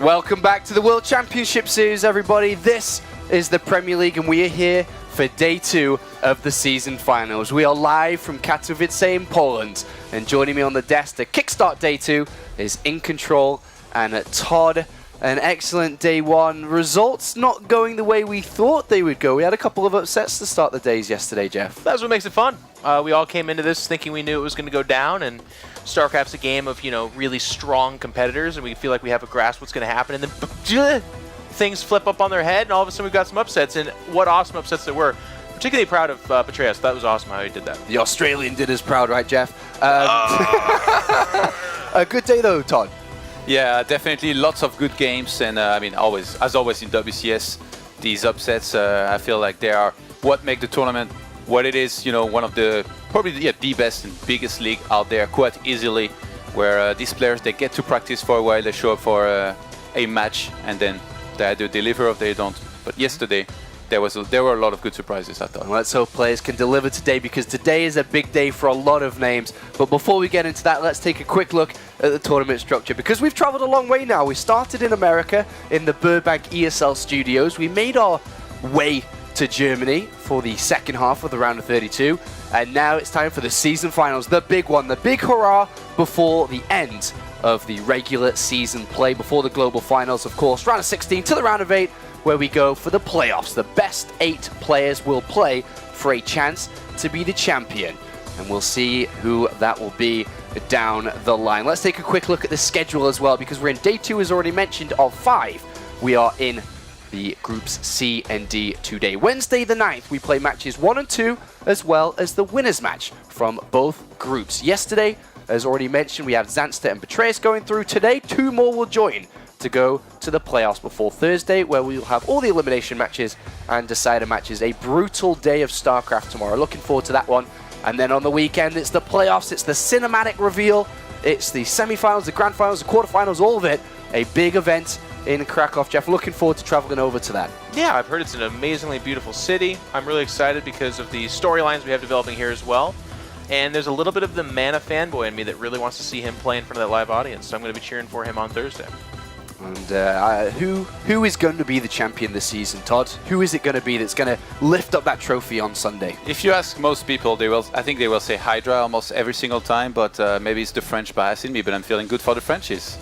Welcome back to the World Championship Series, everybody. This is the Premier League, and we are here for day 2 of the season finals. We are live from Katowice in Poland, and joining me on the desk to kickstart day 2 is In Control and Todd. An excellent day 1. Results not going the way we thought they would go. We had a couple of upsets to start the days yesterday, Jeff. That's what makes it fun. We all came into this thinking we knew it was going to go down, and StarCraft's a game of, really strong competitors, and we feel like we have a grasp what's going to happen, and then things flip up on their head, and all of a sudden we've got some upsets, and what awesome upsets there were. Particularly proud of Petraeus. That was awesome how he did that. The Australian did us proud, right, Jeff? A good day, though, Todd. Yeah, definitely lots of good games, and always, as always in WCS, these upsets, I feel like they are what make the tournament what it is. One of the probably the best and biggest league out there, quite easily, where these players, they get to practice for a while, they show up for a match, and then they either deliver or they don't. But yesterday, there were a lot of good surprises, I thought. Let's hope players can deliver today, because today is a big day for a lot of names. But before we get into that, let's take a quick look at the tournament structure, because we've traveled a long way now. We started in America in the Burbank ESL studios. We made our way to Germany for the second half of the round of 32, and now it's time for the season finals, the big one, the big hurrah before the end of the regular season play, before the global finals, of course. Round of 16 to the round of 8, where we go for the playoffs. The best 8 players will play for a chance to be the champion, and we'll see who that will be down the line. Let's take a quick look at the schedule as well, because we're in day 2, as already mentioned, of 5. We are in the groups C and D today. Wednesday the 9th, we play matches 1 and 2, as well as the winners match from both groups. Yesterday, as already mentioned, we have Zanster and Petraeus going through. Today, 2 more will join to go to the playoffs before Thursday, where we will have all the elimination matches and decider matches. A brutal day of StarCraft tomorrow. Looking forward to that one. And then on the weekend, it's the playoffs, it's the cinematic reveal, it's the semi-finals, the grand finals, the quarterfinals, all of it. A big event in Krakow. Jeff, looking forward to traveling over to that. Yeah, I've heard it's an amazingly beautiful city. I'm really excited because of the storylines we have developing here as well. And there's a little bit of the Mana fanboy in me that really wants to see him play in front of that live audience. So I'm going to be cheering for him on Thursday. And who is going to be the champion this season, Todd? Who is it going to be that's going to lift up that trophy on Sunday? If you ask most people, I think they will say Hydra almost every single time, but maybe it's the French bias in me, but I'm feeling good for the Frenchies.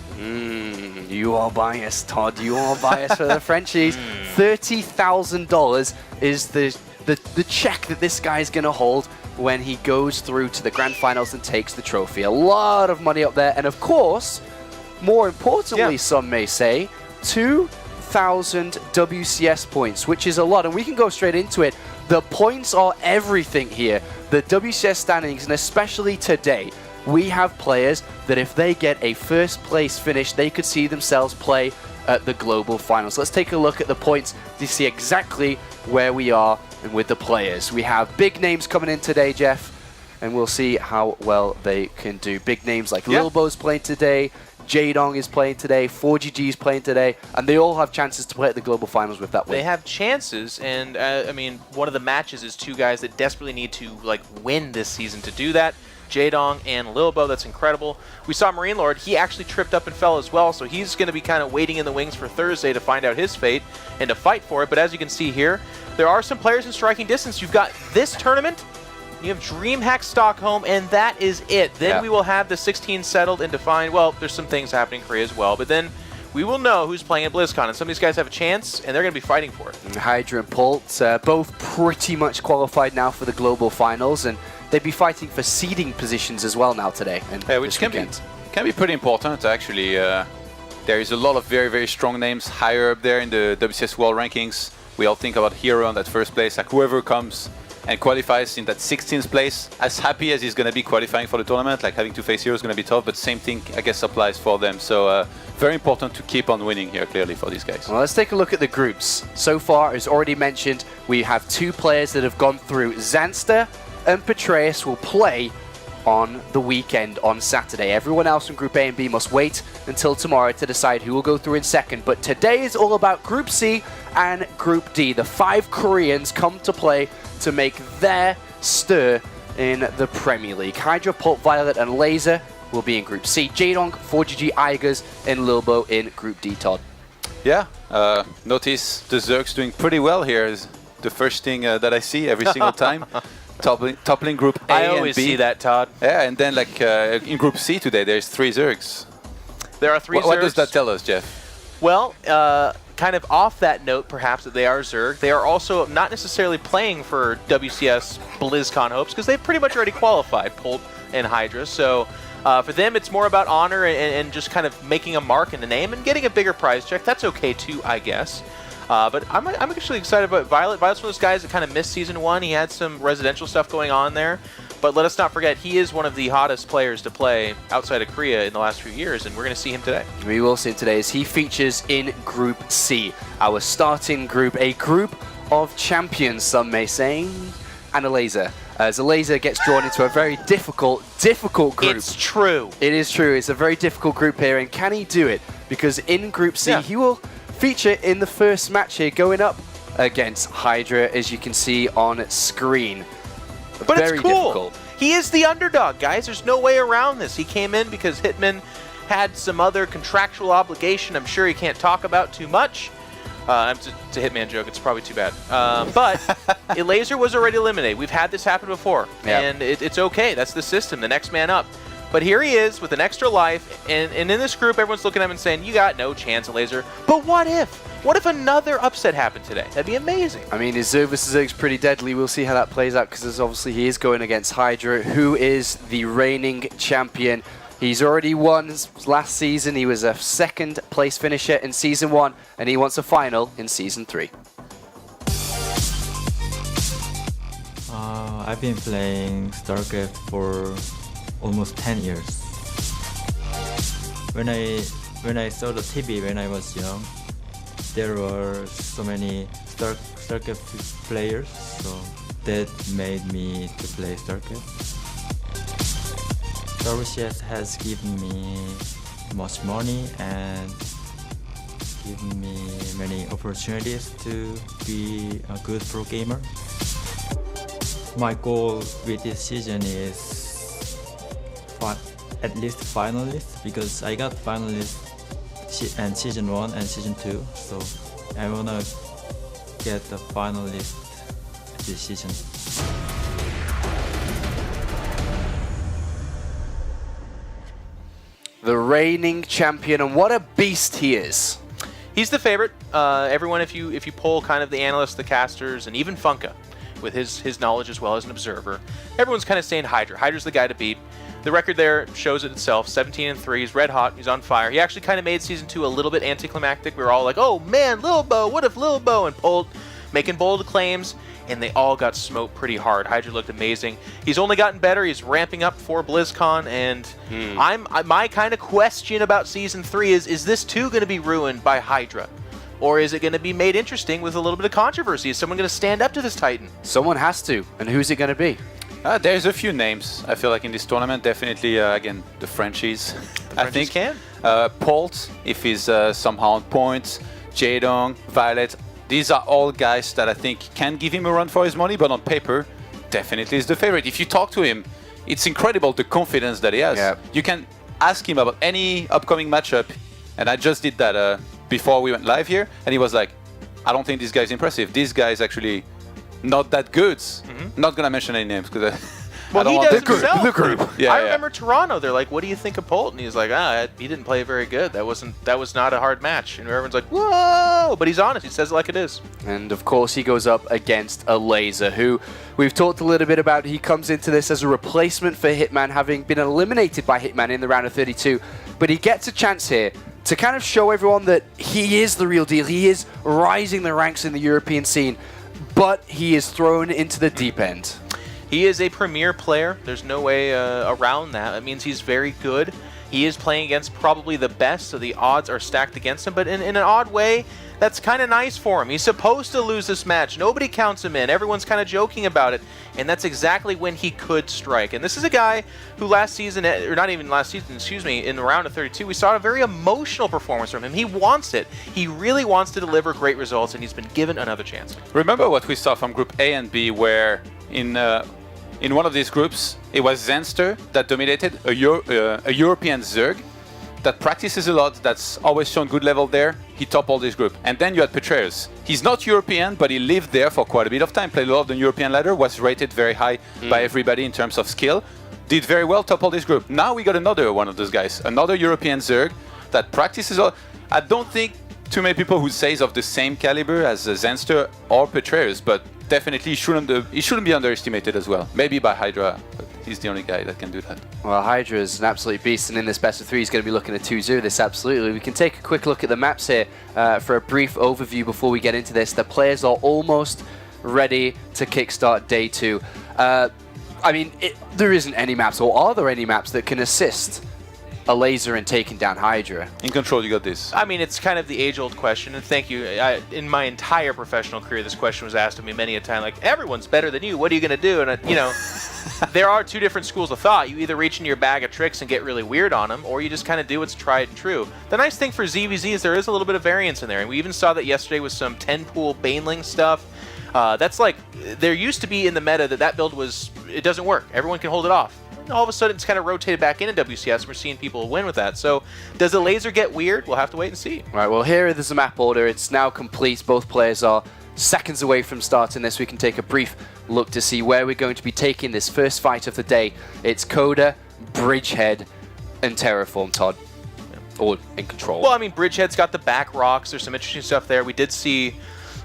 You are biased, Todd. You are biased for the Frenchies. $30,000 is the check that this guy is going to hold when he goes through to the grand finals and takes the trophy. A lot of money up there, and of course, more importantly, some may say, 2,000 WCS points, which is a lot, and we can go straight into it. The points are everything here. The WCS standings, and especially today, we have players that if they get a first place finish, they could see themselves play at the global finals. Let's take a look at the points to see exactly where we are and with the players. We have big names coming in today, Jeff, and we'll see how well they can do. Big names like Lilbo's playing today, Jadong is playing today, 4GG is playing today, and they all have chances to play at the global finals with that win. They have chances, and one of the matches is 2 guys that desperately need to win this season to do that. Jadong and Lilbo, that's incredible. We saw Marine Lord, he actually tripped up and fell as well, so he's going to be kind of waiting in the wings for Thursday to find out his fate and to fight for it. But as you can see here, there are some players in striking distance. You've got this tournament, you have DreamHack Stockholm, and that is it. Then we will have the 16 settled and defined. Well, there's some things happening in Korea as well, but then we will know who's playing at BlizzCon, and some of these guys have a chance, and they're going to be fighting for it. And Hydra and Pult, both pretty much qualified now for the global finals, and they'd be fighting for seeding positions as well now today. And which can be pretty important, actually. There is a lot of very, very strong names higher up there in the WCS World Rankings. We all think about Hero in that first place, like whoever comes and qualifies in that 16th place, as happy as he's going to be qualifying for the tournament, like having to face Hero is going to be tough, but same thing, I guess, applies for them. So very important to keep on winning here, clearly, for these guys. Well, let's take a look at the groups. So far, as already mentioned, we have 2 players that have gone through. Zanster and Petraeus will play on the weekend on Saturday. Everyone else from Group A and B must wait until tomorrow to decide who will go through in second. But today is all about Group C and Group D. The 5 Koreans come to play to make their stir in the Premier League. Hydra, Pult, Violet, and Elazer will be in Group C. Jadong, 4GG, Igers, and Lilbo in Group D, Todd. Yeah, notice the Zerg's doing pretty well here. Is the first thing that I see every single time. Toppling Group A I and B. always see that, Todd. Yeah, and then like in Group C today, there's 3 Zergs. There are 3 Zergs. What does that tell us, Jeff? Well, kind of off that note, perhaps, that they are Zerg. They are also not necessarily playing for WCS BlizzCon hopes because they've pretty much already qualified, Polt and Hydra. So for them, it's more about honor and just kind of making a mark in the name and getting a bigger prize check. That's okay too, I guess. But I'm actually excited about Violet. Violet's one of those guys that kind of missed Season 1. He had some residential stuff going on there. But let us not forget, he is one of the hottest players to play outside of Korea in the last few years, and we're going to see him today. We will see him today as he features in Group C, our starting group, a group of champions, some may say, and Elazer. As Elazer gets drawn into a very difficult group. It's true. It is true. It's a very difficult group here, and can he do it? Because in Group C, he will feature in the first match here, going up against Hydra, as you can see on screen. But very it's cool. difficult. He is the underdog, guys. There's no way around this. He came in because Hitman had some other contractual obligation I'm sure he can't talk about too much. It's a Hitman joke. It's probably too bad. But Elazer was already eliminated. We've had this happen before. And it's okay. That's the system. The next man up. But here he is with an extra life. And in this group, everyone's looking at him and saying, you got no chance, Elazer. But what if? What if another upset happened today? That'd be amazing. I mean, his Zerg vs. Zerg's pretty deadly. We'll see how that plays out because obviously he is going against Hydra, who is the reigning champion. He's already won last season. He was a 2nd place finisher in Season 1, and he wants a final in Season 3. I've been playing StarCraft for almost 10 years. When I saw the TV when I was young, there were so many StarCraft players, so that made me to play StarCraft. WCS has given me much money and given me many opportunities to be a good pro gamer. My goal with this season is at least finalist, because I got finalist in Season 1 and Season 2, so I wanna get the finalist this season. The reigning champion, and what a beast he is. He's the favorite. Everyone, if you poll kind of the analysts, the casters, and even Funka, with his knowledge as well as an observer, everyone's kind of saying Hydra. Hydra's the guy to beat. The record there shows it itself, 17-3. He's red hot. He's on fire. He actually kind of made Season 2 a little bit anticlimactic. We were all like, oh man, Lil Bo, what if Lil Bo? And Polt making bold claims, and they all got smoked pretty hard. Hydra looked amazing. He's only gotten better. He's ramping up for BlizzCon, and my kind of question about Season 3 is this too going to be ruined by Hydra? Or is it going to be made interesting with a little bit of controversy? Is someone going to stand up to this Titan? Someone has to, and who's it going to be? There's a few names, I feel like, in this tournament. Definitely, again, the Frenchies. I think can. Polt, if he's somehow on point. Jaedong, Violet. These are all guys that I think can give him a run for his money, but on paper, definitely is the favorite. If you talk to him, it's incredible the confidence that he has. Yeah. You can ask him about any upcoming matchup, and I just did that before we went live here, and he was like, I don't think this guy's impressive. This guy is actually not that good. Not gonna mention any names because well, he does himself. The group. Yeah, I remember Toronto. They're like, "What do you think of Polt?" And he's like, he didn't play very good. That was not a hard match." And everyone's like, "Whoa!" But he's honest. He says it like it is. And of course, he goes up against Elazer, who we've talked a little bit about. He comes into this as a replacement for Hitman, having been eliminated by Hitman in the round of 32. But he gets a chance here to kind of show everyone that he is the real deal. He is rising the ranks in the European scene, but he is thrown into the deep end. He is a premier player. There's no way around that. That means he's very good. He is playing against probably the best, so the odds are stacked against him. But in an odd way, that's kind of nice for him. He's supposed to lose this match. Nobody counts him in. Everyone's kind of joking about it. And that's exactly when he could strike. And this is a guy who last season, or not even last season, excuse me, in the round of 32, we saw a very emotional performance from him. He wants it. He really wants to deliver great results, and he's been given another chance. Remember what we saw from Group A and B, where in one of these groups, it was Zenster that dominated a European Zerg. that practices a lot, that's always shown good level there. He toppled his group. And then you had Petraeus. He's not European, but he lived there for quite a bit of time, played a lot of the European ladder, was rated very high by everybody in terms of skill. Did very well, toppled his group. Now we got another one of those guys, another European Zerg that practices a lot. I don't think too many people who say he's of the same caliber as Zenster or Petraeus, but definitely he shouldn't be underestimated as well. Maybe by Hydra, but he's the only guy that can do that. Well, Hydra is an absolute beast, and in this best of 3, he's going to be looking at 2-0 this, absolutely. We can take a quick look at the maps here for a brief overview before we get into this. The players are almost ready to kickstart day 2. I mean, there isn't any maps, or are there any maps that can assist Elazer in taking down Hydra? In Control, you got this. I mean, it's kind of the age-old question, and thank you. In my entire professional career, this question was asked of me many a time, like, everyone's better than you, what are you going to do? And, you know, there are two different schools of thought. You either reach into your bag of tricks and get really weird on them, or you just kind of do what's tried and true. The nice thing for ZVZ is there is a little bit of variance in there, and we even saw that yesterday with some 10-pool Baneling stuff. That's like, there used to be in the meta that build was, it doesn't work. Everyone can hold it off. And all of a sudden, it's kind of rotated back into WCS. We're seeing people win with that. So, does Elazer get weird? We'll have to wait and see. Right, well, here there's a map order. It's now complete. Both players are seconds away from starting this. We can take a brief look to see where we're going to be taking this first fight of the day. It's Coda, Bridgehead, and Terraform, Todd. All in Control. Well, I mean, Bridgehead's got the back rocks. There's some interesting stuff there. We did see...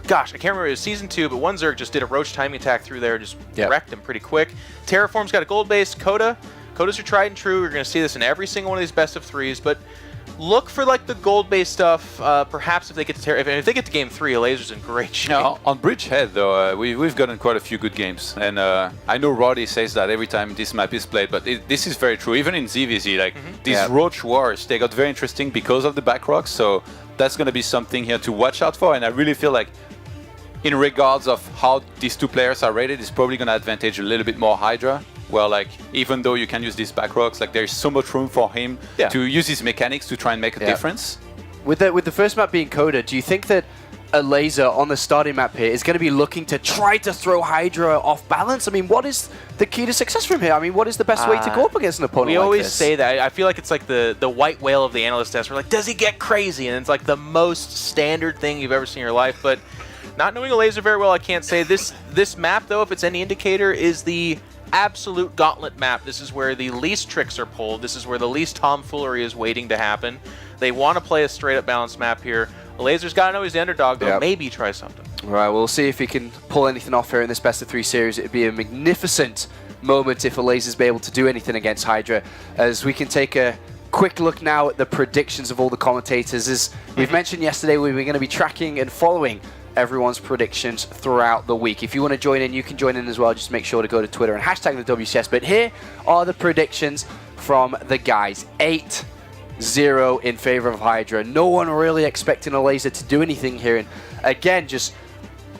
Gosh, I can't remember, it was Season 2, but one Zerg just did a roach timing attack through there, just wrecked him pretty quick. Terraform's got a gold base. Coda's your tried and true. You're going to see this in every single one of these best of 3s, but look for like the gold base stuff. Perhaps if they get to if they get to Game 3, Elazer's in great shape. Now, on Bridgehead, though, we've gotten quite a few good games, and I know Roddy says that every time this map is played, but this is very true. Even in ZVZ, like these Roach Wars, they got very interesting because of the back rocks, so that's going to be something here to watch out for, and I really feel like in regards of how these two players are rated, it's probably going to advantage a little bit more Hydra. Well, like, even though you can use these back rocks, like, there's so much room for him to use his mechanics to try and make a difference. With the first map being Coda, do you think that Elazer on the starting map here is going to be looking to try to throw Hydra off balance? I mean, what is the key to success from here? I mean, what is the best way to go up against an opponent We like always this? say that. I feel like it's like the white whale of the analyst test. We're like, does he get crazy? And it's like the most standard thing you've ever seen in your life, but... Not knowing Elazer very well, I can't say. This map, though, if it's any indicator, is the absolute gauntlet map. This is where the least tricks are pulled. This is where the least tomfoolery is waiting to happen. They want to play a straight-up balanced map here. Elazer's got to know he's the underdog, though. Maybe try something. Right, we'll see if he can pull anything off here in this best of 3 series. It'd be a magnificent moment if Elazer's be able to do anything against Hydra. As we can take a quick look now at the predictions of all the commentators. As we've mentioned yesterday, we were going to be tracking and following everyone's predictions throughout the week. If you want to join in, you can join in as well. Just make sure to go to Twitter and hashtag the WCS. But here are the predictions from the guys. 8-0 in favor of Hydra. No one really expecting Elazer to do anything here. And again, just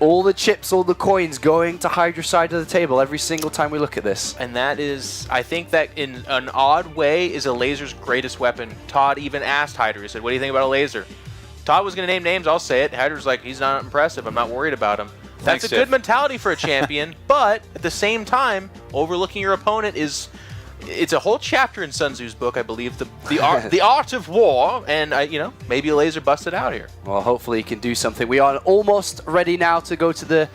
all the chips, all the coins going to Hydra's side of the table every single time we look at this. And that is, I think that in an odd way is Elazer's greatest weapon. Todd even asked Hydra, he said, what do you think about Elazer? Todd was going to name names, I'll say it. Hydra's like, he's not impressive, I'm not worried about him. That's a good mentality for a champion, but at the same time, overlooking your opponent is, it's a whole chapter in Sun Tzu's book, I believe, the art of war, and you know, maybe Elazer busted out here. Well, hopefully he can do something. We are almost ready now to go to the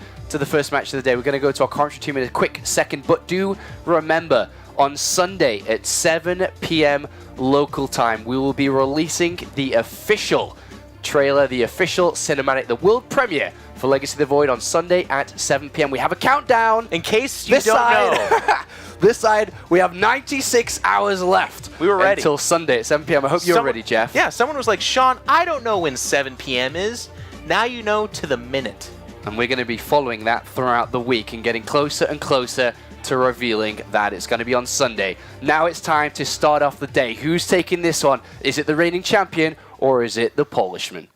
first match of the day. We're going to go to our commentary team in a quick second, but do remember, on Sunday at 7 p.m. local time, we will be releasing the official trailer, the official cinematic, the world premiere for Legacy of the Void on Sunday at 7 p.m. We have a countdown. In case you don't know. This side, we have 96 hours left. We were ready. Until Sunday at 7 p.m. I hope you're ready, Jeff. Yeah, someone was like, Sean, I don't know when 7 p.m. is. Now you know to the minute. And we're going to be following that throughout the week and getting closer and closer to revealing that it's going to be on Sunday. Now it's time to start off the day. Who's taking this on? Is it the reigning champion or is it the Polishman?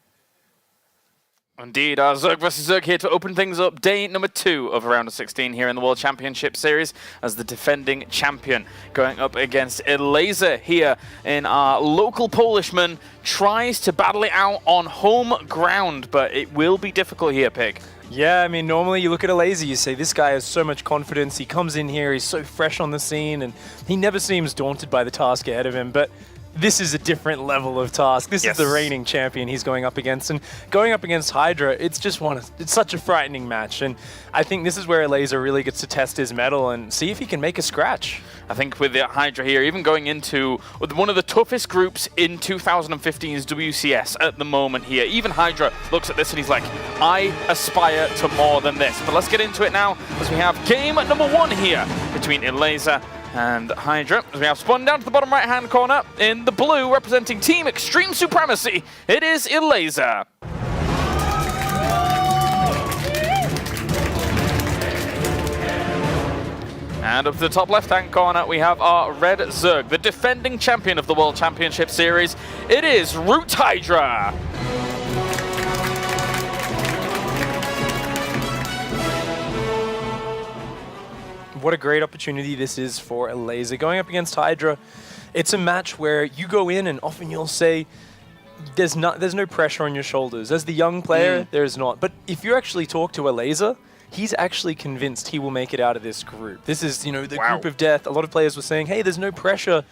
Indeed, our Zerg vs. Zerg here to open things up. Day number 2 of round of 16 here in the World Championship Series as the defending champion going up against Elazer here in our local Polishman. Tries to battle it out on home ground, but it will be difficult here, Pig. Yeah, I mean, normally you look at Elazer, you say, this guy has so much confidence. He comes in here, he's so fresh on the scene, and he never seems daunted by the task ahead of him. But this is a different level of task. This is the reigning champion he's going up against, and going up against Hydra, it's such a frightening match, and I think this is where Elazer really gets to test his mettle and see if he can make a scratch. I think with the Hydra here, even going into one of the toughest groups in 2015's WCS at the moment here, even Hydra looks at this and he's like, I aspire to more than this. But let's get into it now as we have game number 1 here between Elazer and Hydra. As we have spun down to the bottom right-hand corner in the blue, representing Team Extreme Supremacy, it is Elazer. And up to the top left-hand corner, we have our red Zerg, the defending champion of the World Championship Series. It is Root Hydra. What a great opportunity this is for Elazer. Going up against Hydra, it's a match where you go in and often you'll say, there's no pressure on your shoulders. As the young player, there's not. But if you actually talk to Elazer, he's actually convinced he will make it out of this group. This is, the group of death. A lot of players were saying, hey, there's no pressure.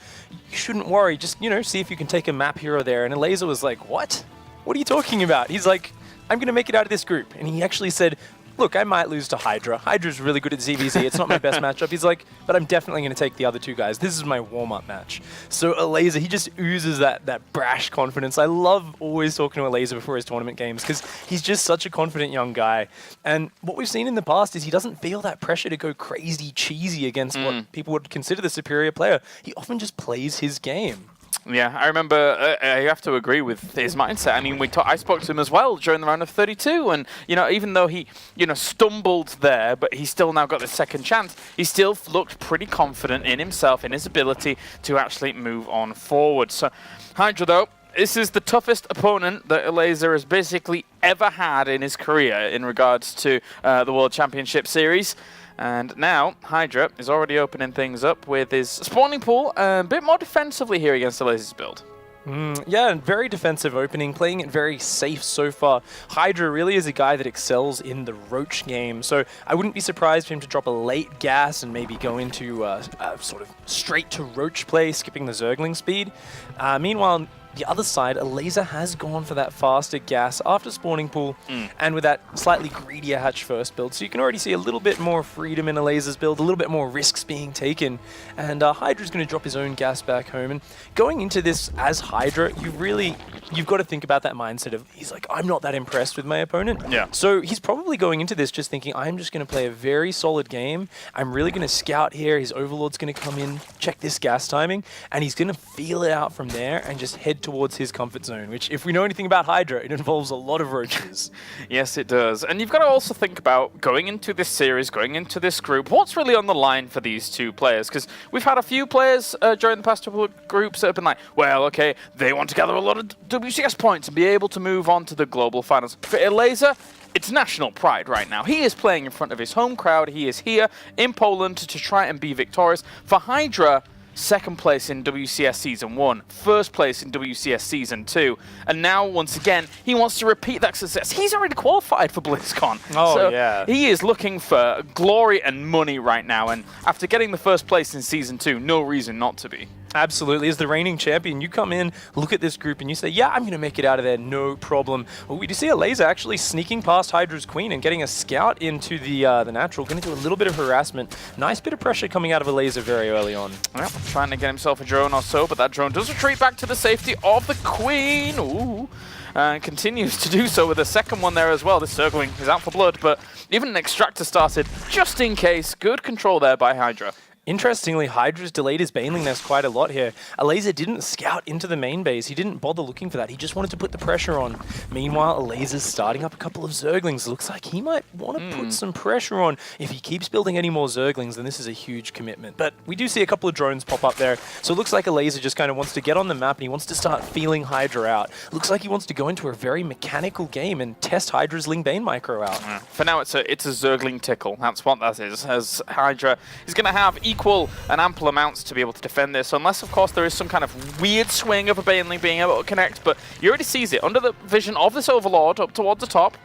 You shouldn't worry. Just, see if you can take a map here or there. And Elazer was like, what? What are you talking about? He's like, I'm going to make it out of this group. And he actually said, look, I might lose to Hydra. Hydra's really good at ZVZ. It's not my best matchup. He's like, but I'm definitely going to take the other 2 guys. This is my warm-up match. So Elazer, he just oozes that brash confidence. I love always talking to Elazer before his tournament games because he's just such a confident young guy. And what we've seen in the past is he doesn't feel that pressure to go crazy cheesy against what people would consider the superior player. He often just plays his game. Yeah, I remember, I have to agree with his mindset. I mean, I spoke to him as well during the round of 32, and, even though he, stumbled there, but he still now got the second chance, he still looked pretty confident in himself, in his ability to actually move on forward. So, Hydra, though, this is the toughest opponent that Elazer has basically ever had in his career in regards to the World Championship Series. And now, Hydra is already opening things up with his spawning pool a bit more defensively here against Elazer's build. Yeah, very defensive opening, playing it very safe so far. Hydra really is a guy that excels in the Roach game, so I wouldn't be surprised for him to drop a late gas and maybe go into sort of straight to Roach play, skipping the Zergling speed. Meanwhile, the other side, Elazer has gone for that faster gas after spawning pool and with that slightly greedier hatch first build. So you can already see a little bit more freedom in Elazer's build, a little bit more risks being taken. And Hydra's going to drop his own gas back home. And going into this as Hydra, you've got to think about that mindset of, he's like, I'm not that impressed with my opponent. Yeah. So he's probably going into this just thinking, I'm just going to play a very solid game. I'm really going to scout here. His Overlord's going to come in, check this gas timing, and he's going to feel it out from there and just head towards his comfort zone, which, if we know anything about Hydra, it involves a lot of roaches. Yes, it does. And you've got to also think about going into this series, going into this group, what's really on the line for these 2 players? Because we've had a few players during the past couple of groups that have been like, well, okay, they want to gather a lot of WCS points and be able to move on to the global finals. For Elazer, it's national pride right now. He is playing in front of his home crowd. He is here in Poland to try and be victorious. For Hydra, 2nd place in WCS Season 1, 1st place in WCS Season 2, and now, once again, he wants to repeat that success. He's already qualified for BlizzCon. Oh, yeah. He is looking for glory and money right now, and after getting the 1st place in Season 2, no reason not to be. Absolutely. As the reigning champion, you come in, look at this group, and you say, yeah, I'm going to make it out of there, no problem. Well, we do see Elazer actually sneaking past Hydra's queen and getting a scout into the natural. Going to do a little bit of harassment. Nice bit of pressure coming out of Elazer very early on. Well, trying to get himself a drone or so, but that drone does retreat back to the safety of the queen. Ooh. And continues to do so with a 2nd one there as well. This Zergling is out for blood, but even an extractor started just in case. Good control there by Hydra. Interestingly, Hydra's delayed his Baneling nest quite a lot here. Elazer didn't scout into the main base. He didn't bother looking for that. He just wanted to put the pressure on. Meanwhile, Elazer's starting up a couple of Zerglings. Looks like he might want to put some pressure on. If he keeps building any more Zerglings, then this is a huge commitment. But we do see a couple of drones pop up there. So it looks like Elazer just kind of wants to get on the map and he wants to start feeling Hydra out. Looks like he wants to go into a very mechanical game and test Hydra's Ling Bane micro out. For now, it's a Zergling tickle. That's what that is. As Hydra is going to have equal and ample amounts to be able to defend this, unless, of course, there is some kind of weird swing of a Baneling being able to connect, but he already sees it under the vision of this Overlord up towards the top.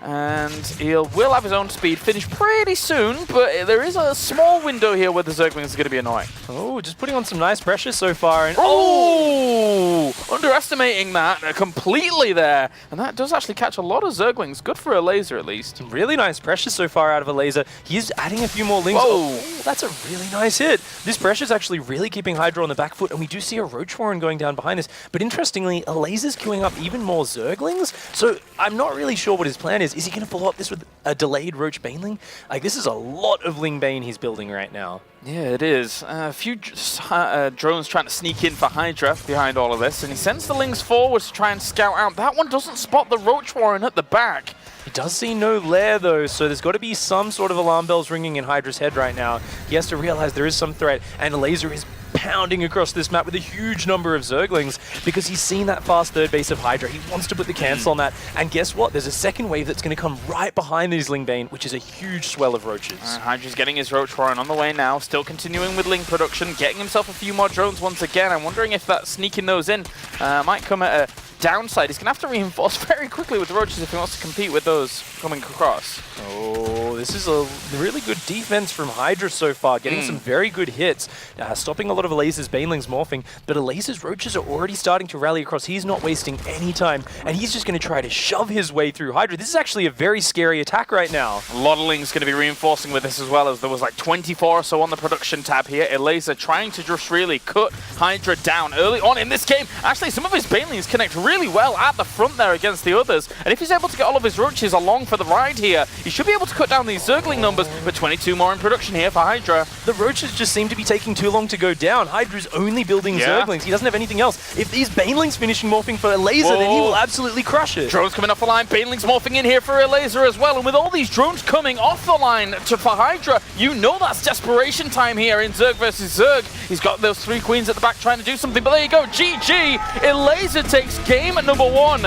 And he will have his own speed finish pretty soon, but there is a small window here where the Zerglings are going to be annoying. Oh, just putting on some nice pressure so far. And Oh! Underestimating that completely there. And that does actually catch a lot of Zerglings. Good for Elazer, at least. really nice pressure so far out of Elazer. He's adding a few more lings. Whoa. Oh, that's a really nice hit. This pressure is actually really keeping Hydra on the back foot, and we do see a Roach Warren going down behind this. But interestingly, Elazer's queuing up even more Zerglings, so I'm not really sure what his plan is. Is he going to follow up this with a delayed Roach Baneling? Like, this is a lot of Ling Bane he's building right now. Yeah, it is. A few drones trying to sneak in for Hydra behind all of this, and he sends the Lings forward to try and scout out. That one doesn't spot the Roach Warren at the back. He does see no lair though, so there's got to be some sort of alarm bells ringing in Hydra's head right now. He has to realize there is some threat, and Elazer is pounding across this map with a huge number of Zerglings because he's seen that fast third base of Hydra. He wants to put the cancel on that, and guess what? There's a second wave that's going to come right behind these Ling Bane, which is a huge swell of Roaches. Hydra's getting his Roach Warren on the way now, still continuing with Ling production, getting himself a few more drones once again. I'm wondering if that sneaking those in might come at a downside. He's going to have to reinforce very quickly with the Roaches if he wants to compete with those coming across. Oh, this is a really good defense from Hydra so far, getting some very good hits, stopping a lot of Elazer's Banelings morphing, but Elazer's Roaches are already starting to rally across. He's not wasting any time, and he's just going to try to shove his way through Hydra. This is actually a very scary attack right now. A lot of Lings going to be reinforcing with this as well, as there was like 24 or so on the production tab here. Elazer trying to just really cut Hydra down early on in this game. Actually, some of his Banelings connect really well at the front there against the others, and if he's able to get all of his Roaches along for the ride here, he should be able to cut down these Zergling numbers, but 22 more in production here for Hydra. The Roaches just seem to be taking too long to go down. Hydra's only building Zerglings. He doesn't have anything else. If these Banelings finishing morphing for Elazer, then he will absolutely crush it. Drones coming off the line, Banelings morphing in here for Elazer as well, and with all these drones coming off the line for Hydra, you know that's desperation time here in Zerg versus Zerg. He's got those 3 queens at the back trying to do something, but there you go, GG! Elazer takes game number 1.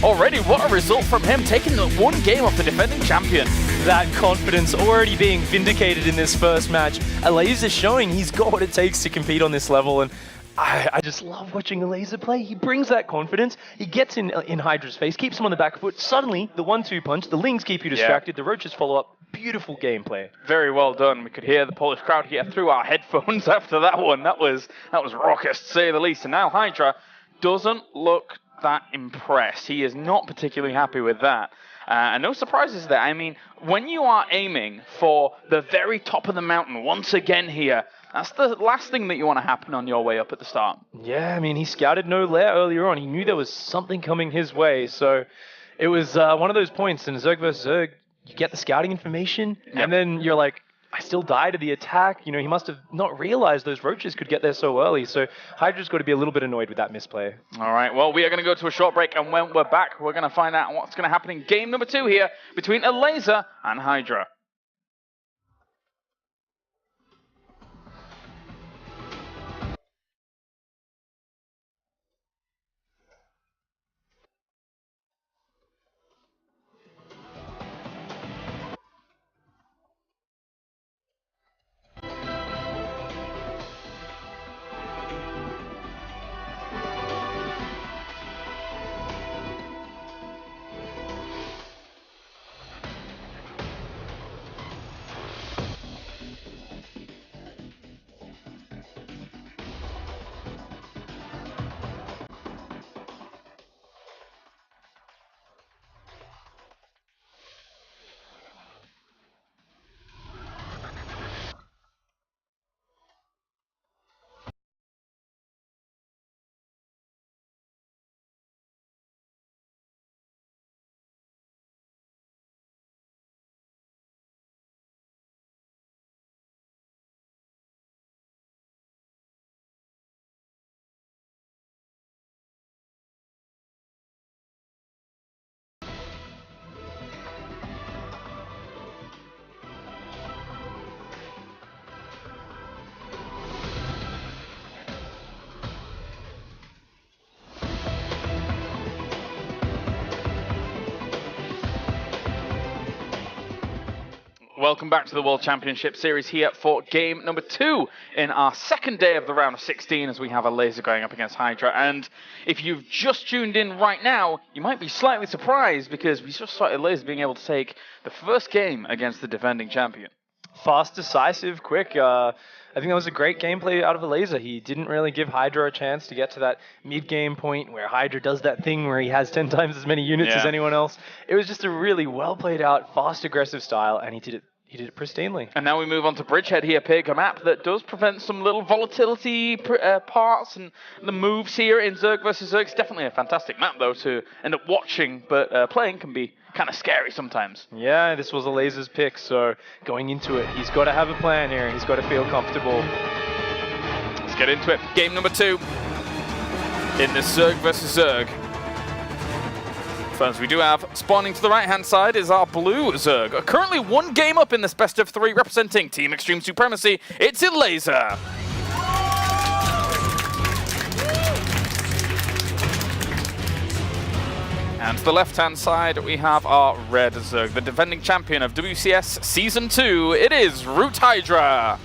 Already, what a result from him, taking the 1 game off the defending champion. That confidence already being vindicated in this first match. Elazer showing he's got what it takes to compete on this level, and I just love watching Elazer play. He brings that confidence, he gets in Hydra's face, keeps him on the back foot. Suddenly, the 1-2 punch, the Lings keep you distracted, the Roaches follow up. Beautiful gameplay. Very well done. We could hear the Polish crowd here through our headphones after that one. That was raucous, to say the least. And now Hydra doesn't look that impressed. He is not particularly happy with that. And no surprises there. I mean, when you are aiming for the very top of the mountain once again here, that's the last thing that you want to happen on your way up at the start. Yeah, I mean, he scouted no lair earlier on. He knew there was something coming his way. So it was one of those points in Zerg vs. Zerg. You get the scouting information, and then you're like, I still die to the attack. You know, he must have not realized those Roaches could get there so early. So Hydra's got to be a little bit annoyed with that misplay. All right, well, we are going to go to a short break, and when we're back, we're going to find out what's going to happen in game number 2 here between Elazer and Hydra. welcome back to the World Championship Series here for game number 2 in our second day of the round of 16 as we have Elazer going up against Hydra. And if you've just tuned in right now, you might be slightly surprised because we just saw Elazer being able to take the first game against the defending champion. Fast, decisive, quick. I think that was a great gameplay out of Elazer. He didn't really give Hydra a chance to get to that mid-game point where Hydra does that thing where he has 10 times as many units as anyone else. It was just a really well played out, fast, aggressive style, and he did it pristinely. And now we move on to Bridgehead here, Pig, a map that does prevent some little volatility parts and the moves here in Zerg versus Zerg. It's definitely a fantastic map, though, to end up watching, but playing can be kind of scary sometimes. Yeah, this was Elazer's pick, so going into it, he's got to have a plan here. He's got to feel comfortable. Let's get into it. Game number 2 in this Zerg versus Zerg. First, we do have spawning to the right-hand side is our blue Zerg. Currently 1 game up in this best of 3, representing Team Extreme Supremacy. It's Elazer. And to the left-hand side, we have our red Zerg, the defending champion of WCS Season 2. It is Root Hydra.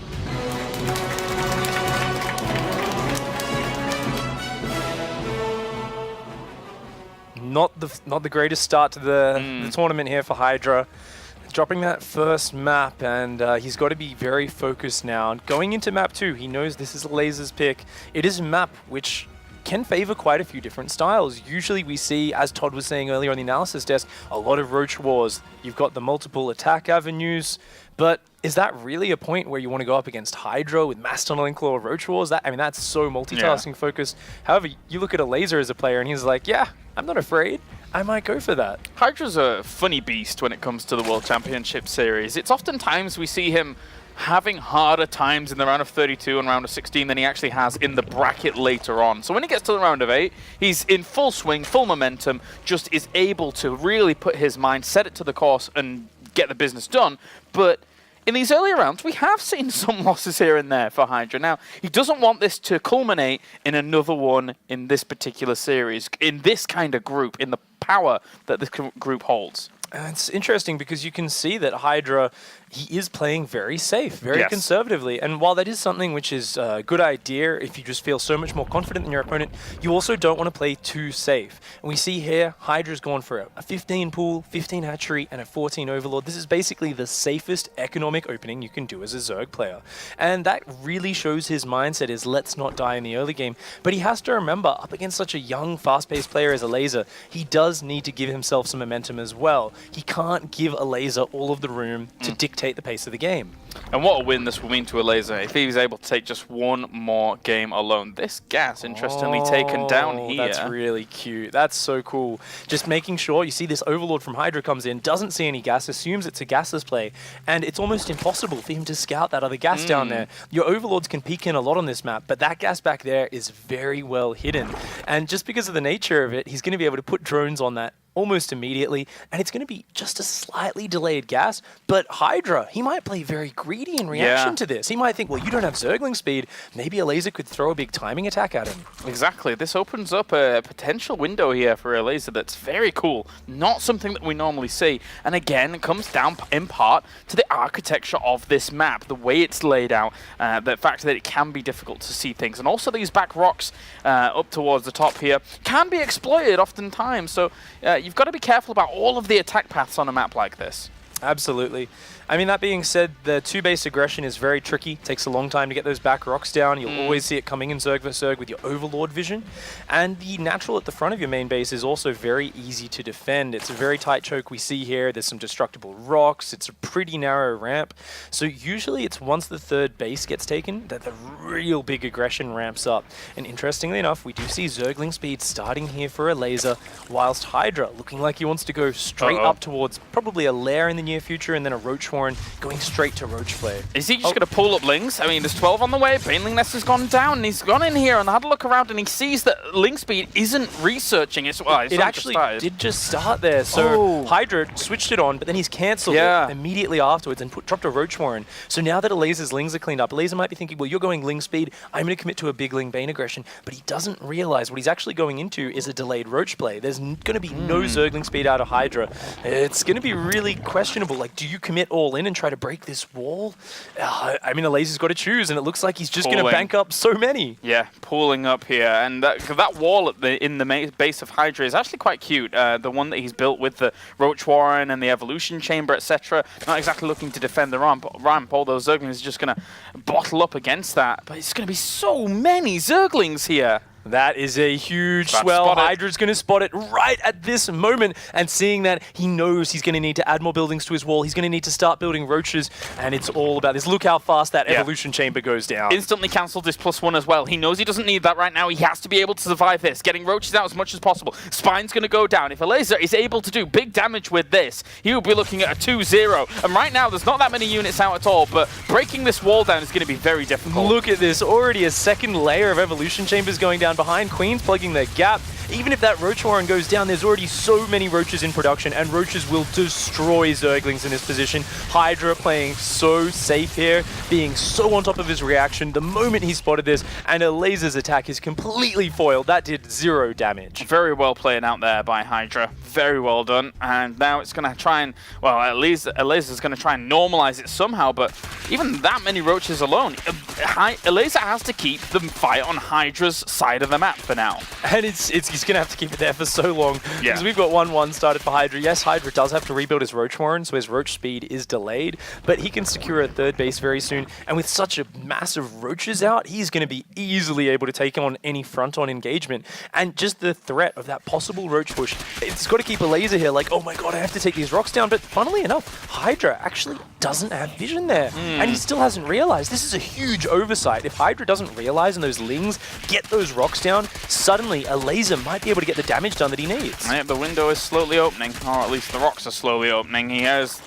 Not the greatest start to the tournament here for Hydra. Dropping that first map, and he's got to be very focused now. Going into map 2, he knows this is Elazer's pick. It is a map which can favor quite a few different styles. Usually we see, as Todd was saying earlier on the analysis desk, a lot of Roach Wars. You've got the multiple attack avenues, but is that really a point where you want to go up against Hydra with Mastodon Link or Roach Wars? That's so multitasking focused. However, you look at Elazer as a player and he's like, yeah, I'm not afraid. I might go for that. Hydra's a funny beast when it comes to the World Championship Series. It's oftentimes we see him having harder times in the round of 32 and round of 16 than he actually has in the bracket later on. So when he gets to the round of 8, he's in full swing, full momentum, just is able to really put his mind, set it to the course and get the business done. But in these earlier rounds, we have seen some losses here and there for Hydra. Now, he doesn't want this to culminate in another one in this particular series, in this kind of group, in the power that this group holds. It's interesting because you can see that Hydra, he is playing very safe, very conservatively. And while that is something which is a good idea, if you just feel so much more confident than your opponent, you also don't want to play too safe. And we see here, Hydra's gone for a 15 pool, 15 hatchery, and a 14 overlord. This is basically the safest economic opening you can do as a Zerg player. And that really shows his mindset is let's not die in the early game. But he has to remember, up against such a young, fast-paced player as Elazer, he does need to give himself some momentum as well. He can't give Elazer all of the room to dictate the pace of the game. And what a win this will mean to Elazer if he was able to take just one more game alone. This gas, interestingly, taken down here. That's really cute. That's so cool. Just making sure, you see this Overlord from Hydra comes in, doesn't see any gas, assumes it's a gasless play, and it's almost impossible for him to scout that other gas down there. Your Overlords can peek in a lot on this map, but that gas back there is very well hidden. And just because of the nature of it, he's going to be able to put drones on that almost immediately, and it's going to be just a slightly delayed gas, but Hydra, he might play very greedy in reaction to this. He might think, well, you don't have Zergling speed, maybe Elazer could throw a big timing attack at him. Exactly. This opens up a potential window here for Elazer that's very cool, not something that we normally see, and again, it comes down in part to the architecture of this map, the way it's laid out, the fact that it can be difficult to see things, and also these back rocks up towards the top here can be exploited oftentimes, so you've got to be careful about all of the attack paths on a map like this. Absolutely. I mean, that being said, the 2-base aggression is very tricky. It takes a long time to get those back rocks down. You'll always see it coming in Zerg vs Zerg with your Overlord vision. And the natural at the front of your main base is also very easy to defend. It's a very tight choke we see here. There's some destructible rocks. It's a pretty narrow ramp. So usually it's once the 3rd base gets taken that the real big aggression ramps up. And interestingly enough, we do see Zergling speed starting here for Elazer, whilst Hydra looking like he wants to go straight up towards probably a lair in the near future and then a Roach Warren going straight to Roach Play. Is he just going to pull up Lings? I mean, there's 12 on the way. Baneling Nest has gone down, and he's gone in here and had a look around, and he sees that Ling Speed isn't researching. It actually did just start there. So Hydra switched it on, but then he's cancelled it immediately afterwards and dropped a Roach Warren. So now that Elazer's Lings are cleaned up, Elazer might be thinking, well, you're going Ling Speed, I'm going to commit to a big Ling Bane aggression, but he doesn't realize what he's actually going into is a delayed Roach Play. There's going to be no Zergling Speed out of Hydra. It's going to be really questionable. Like, do you commit all all in and try to break this wall? I mean, Elazer's got to choose, and it looks like he's just going to Pulling. bank up so many. Yeah, pulling up here, and that wall at in the base of Hydra is actually quite cute. The one that he's built with the Roach Warren and the Evolution Chamber, etc. Not exactly looking to defend the ramp. All those Zerglings are just going to bottle up against that, but it's going to be so many Zerglings here. That is a huge About to swell. spot it. Hydra's going to spot it right at this moment, and seeing that, he knows he's going to need to add more buildings to his wall. He's going to need to start building roaches, and it's all about this. Look how fast that evolution chamber goes down. Instantly cancelled this +1 as well. He knows he doesn't need that right now. He has to be able to survive this. Getting roaches out as much as possible. Spine's going to go down. If Elazer is able to do big damage with this, he will be looking at a 2-0. And right now, there's not that many units out at all, but breaking this wall down is going to be very difficult. Look at this. Already a second layer of evolution chambers going down behind. Queen's plugging their gap. Even if that Roach Warren goes down, there's already so many roaches in production, and roaches will destroy Zerglings in this position. Hydra playing so safe here, being so on top of his reaction the moment he spotted this, and Elazer's attack is completely foiled. That did 0 damage. Very well played out there by Hydra. Very well done. And now it's going to try and, well, at least Elazer's going to try and normalize it somehow, but even that many roaches alone, Elazer has to keep the fight on Hydra's side of the map for now. And he's going to have to keep it there for so long. Yeah. Because we've got 1-1 started for Hydra. Yes, Hydra does have to rebuild his Roach Warren, so his Roach speed is delayed, but he can secure a third base very soon. And with such a massive roaches out, he's going to be easily able to take on any front-on engagement. And just the threat of that possible Roach push, it's got to keep Elazer here like, oh my god, I have to take these rocks down. But funnily enough, Hydra actually doesn't have vision there. And he still hasn't realized. This is a huge oversight. If Hydra doesn't realize and those Lings get those rocks down, suddenly Elazer might be able to get the damage done that he needs. Yeah, the window is slowly opening, or at least the rocks are slowly opening. He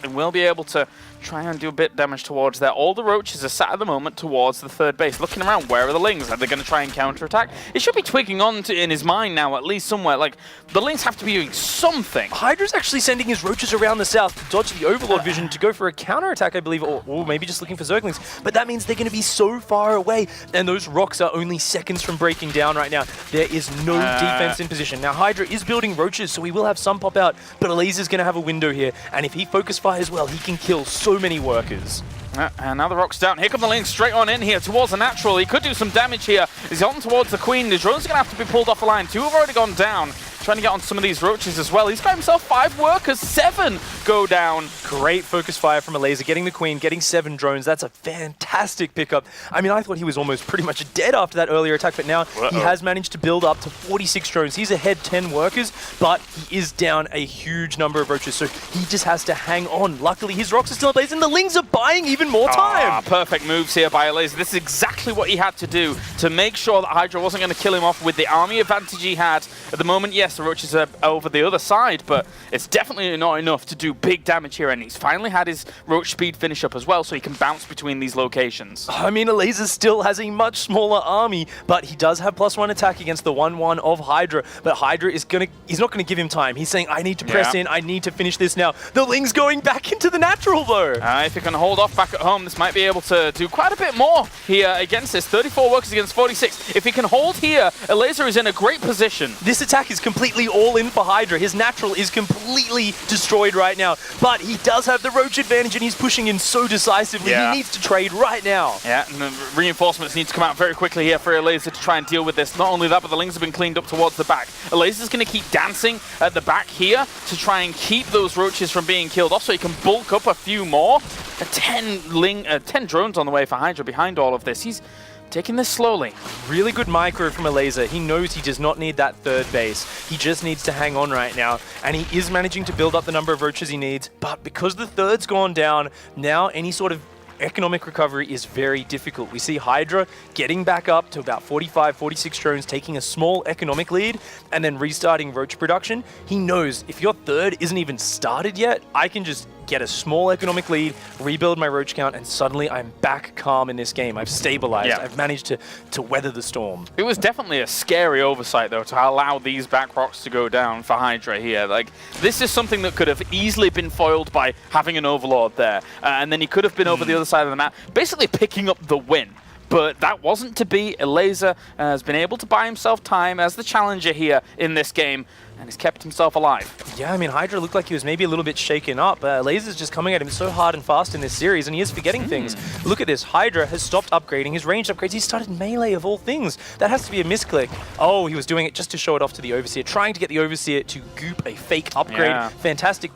will be able to try and do a bit of damage towards there. All the roaches are sat at the moment towards the third base, looking around. Where are the Lings? Are they going to try and counterattack? It should be twigging on to in his mind now, at least somewhere. Like, the Lings have to be doing something. Hydra's actually sending his roaches around the south to dodge the Overlord vision to go for a counterattack, I believe, or maybe just looking for Zerglings. But that means they're going to be so far away, and those rocks are only seconds from breaking down right now. There is no defense in position. Now, Hydra is building roaches, so he will have some pop out, but Elazer's going to have a window here, and if he focus fires well, he can kill so many workers. And now the rock's down. Here come the Lings straight on in here towards the natural. He could do some damage here. He's on towards the Queen. The drone's going to have to be pulled off the line. 2 have already gone down. Trying to get on some of these roaches as well. He's got himself 5 workers. 7 go down. Great focus fire from Elazer, getting the Queen, getting 7 drones. That's a fantastic pickup. I mean, I thought he was almost pretty much dead after that earlier attack, but now he has managed to build up to 46 drones. He's ahead 10 workers, but he is down a huge number of roaches, so he just has to hang on. Luckily, his rocks are still ablaze, and the Lings are buying even more time. Perfect moves here by Elazer. This is exactly what he had to do to make sure that Hydra wasn't going to kill him off with the army advantage he had. At the moment, yes, the roaches are over the other side, but it's definitely not enough to do big damage here, and he's finally had his roach speed finish up as well, so he can bounce between these locations. I mean, Elazer still has a much smaller army, but he does have +1 attack against the 1-1 of Hydra, but Hydra is he's not gonna give him time. He's saying, I need to press in, I need to finish this now. The Ling's going back into the natural though. If he can hold off back at home, this might be able to do quite a bit more here against this. 34 workers against 46. If he can hold here, Elazer is in a great position. This attack is completely all in for Hydra. His natural is completely destroyed right now, but he does have the roach advantage and he's pushing in so decisively. He needs to trade right now. Yeah, and the reinforcements need to come out very quickly here for Elazer to try and deal with this. Not only that, but the Lings have been cleaned up towards the back. Elazer's going to keep dancing at the back here to try and keep those roaches from being killed off so he can bulk up a few more. 10 drones on the way for Hydra behind all of this. He's taking this slowly. Really good micro from Elazer. He knows he does not need that third base. He just needs to hang on right now. And he is managing to build up the number of roaches he needs. But because the third's gone down, now any sort of economic recovery is very difficult. We see Hydra getting back up to about 45, 46 drones, taking a small economic lead, and then restarting roach production. He knows if your third isn't even started yet, I can just get a small economic lead, rebuild my roach count, and suddenly I'm back calm in this game. I've stabilized. Yeah. I've managed to weather the storm. It was definitely a scary oversight, though, to allow these back rocks to go down for Hydra here. Like, this is something that could have easily been foiled by having an Overlord there. And then he could have been over the other side of the map, basically picking up the win. but that wasn't to be. Elazer has been able to buy himself time as the challenger here in this game, and has kept himself alive. Yeah, I mean, Hydra looked like he was maybe a little bit shaken up. Lasers just coming at him so hard and fast in this series, and he is forgetting things. Look at this. Hydra has stopped upgrading his ranged upgrades. He started melee of all things. That has to be a misclick. Oh, he was doing it just to show it off to the Overseer, trying to get the Overseer to goop a fake upgrade. Yeah. Fantastic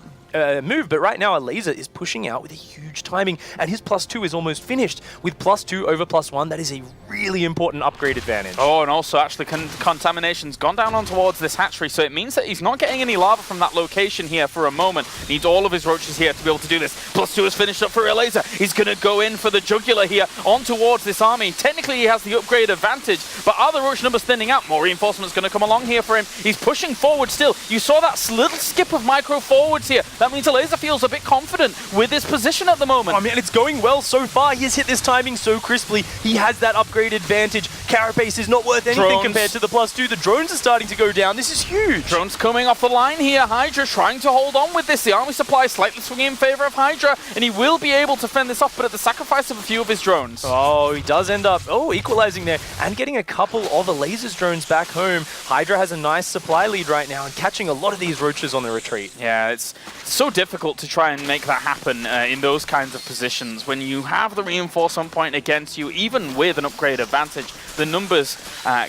move, but right now Elazer is pushing out with a huge timing, and his +2 is almost finished. With +2 over +1, that is a really important upgrade advantage. Oh, and also actually contamination's gone down on towards this hatchery, so it means that he's not getting any lava from that location here for a moment. Needs all of his roaches here to be able to do this. +2 is finished up for Elazer. He's going to go in for the jugular here on towards this army. Technically, he has the upgrade advantage, but are the roach numbers thinning out? More reinforcements going to come along here for him. He's pushing forward still. You saw that little skip of micro forwards here. That means Elazer feels a bit confident with his position at the moment. I mean, it's going well so far. He has hit this timing so crisply. He has that upgrade advantage. Carapace is not worth anything Drones. compared to the +2. The drones are starting to go down. This is huge. Drones coming off the line here. Hydra trying to hold on with this. The army supply slightly swinging in favor of Hydra, and he will be able to fend this off, but at the sacrifice of a few of his drones. Oh, he does end up, equalizing there and getting a couple of Elazer's drones back home. Hydra has a nice supply lead right now and catching a lot of these roaches on the retreat. Yeah, it's so difficult to try and make that happen in those kinds of positions. When you have the reinforcement point against you, even with an upgrade advantage, the numbers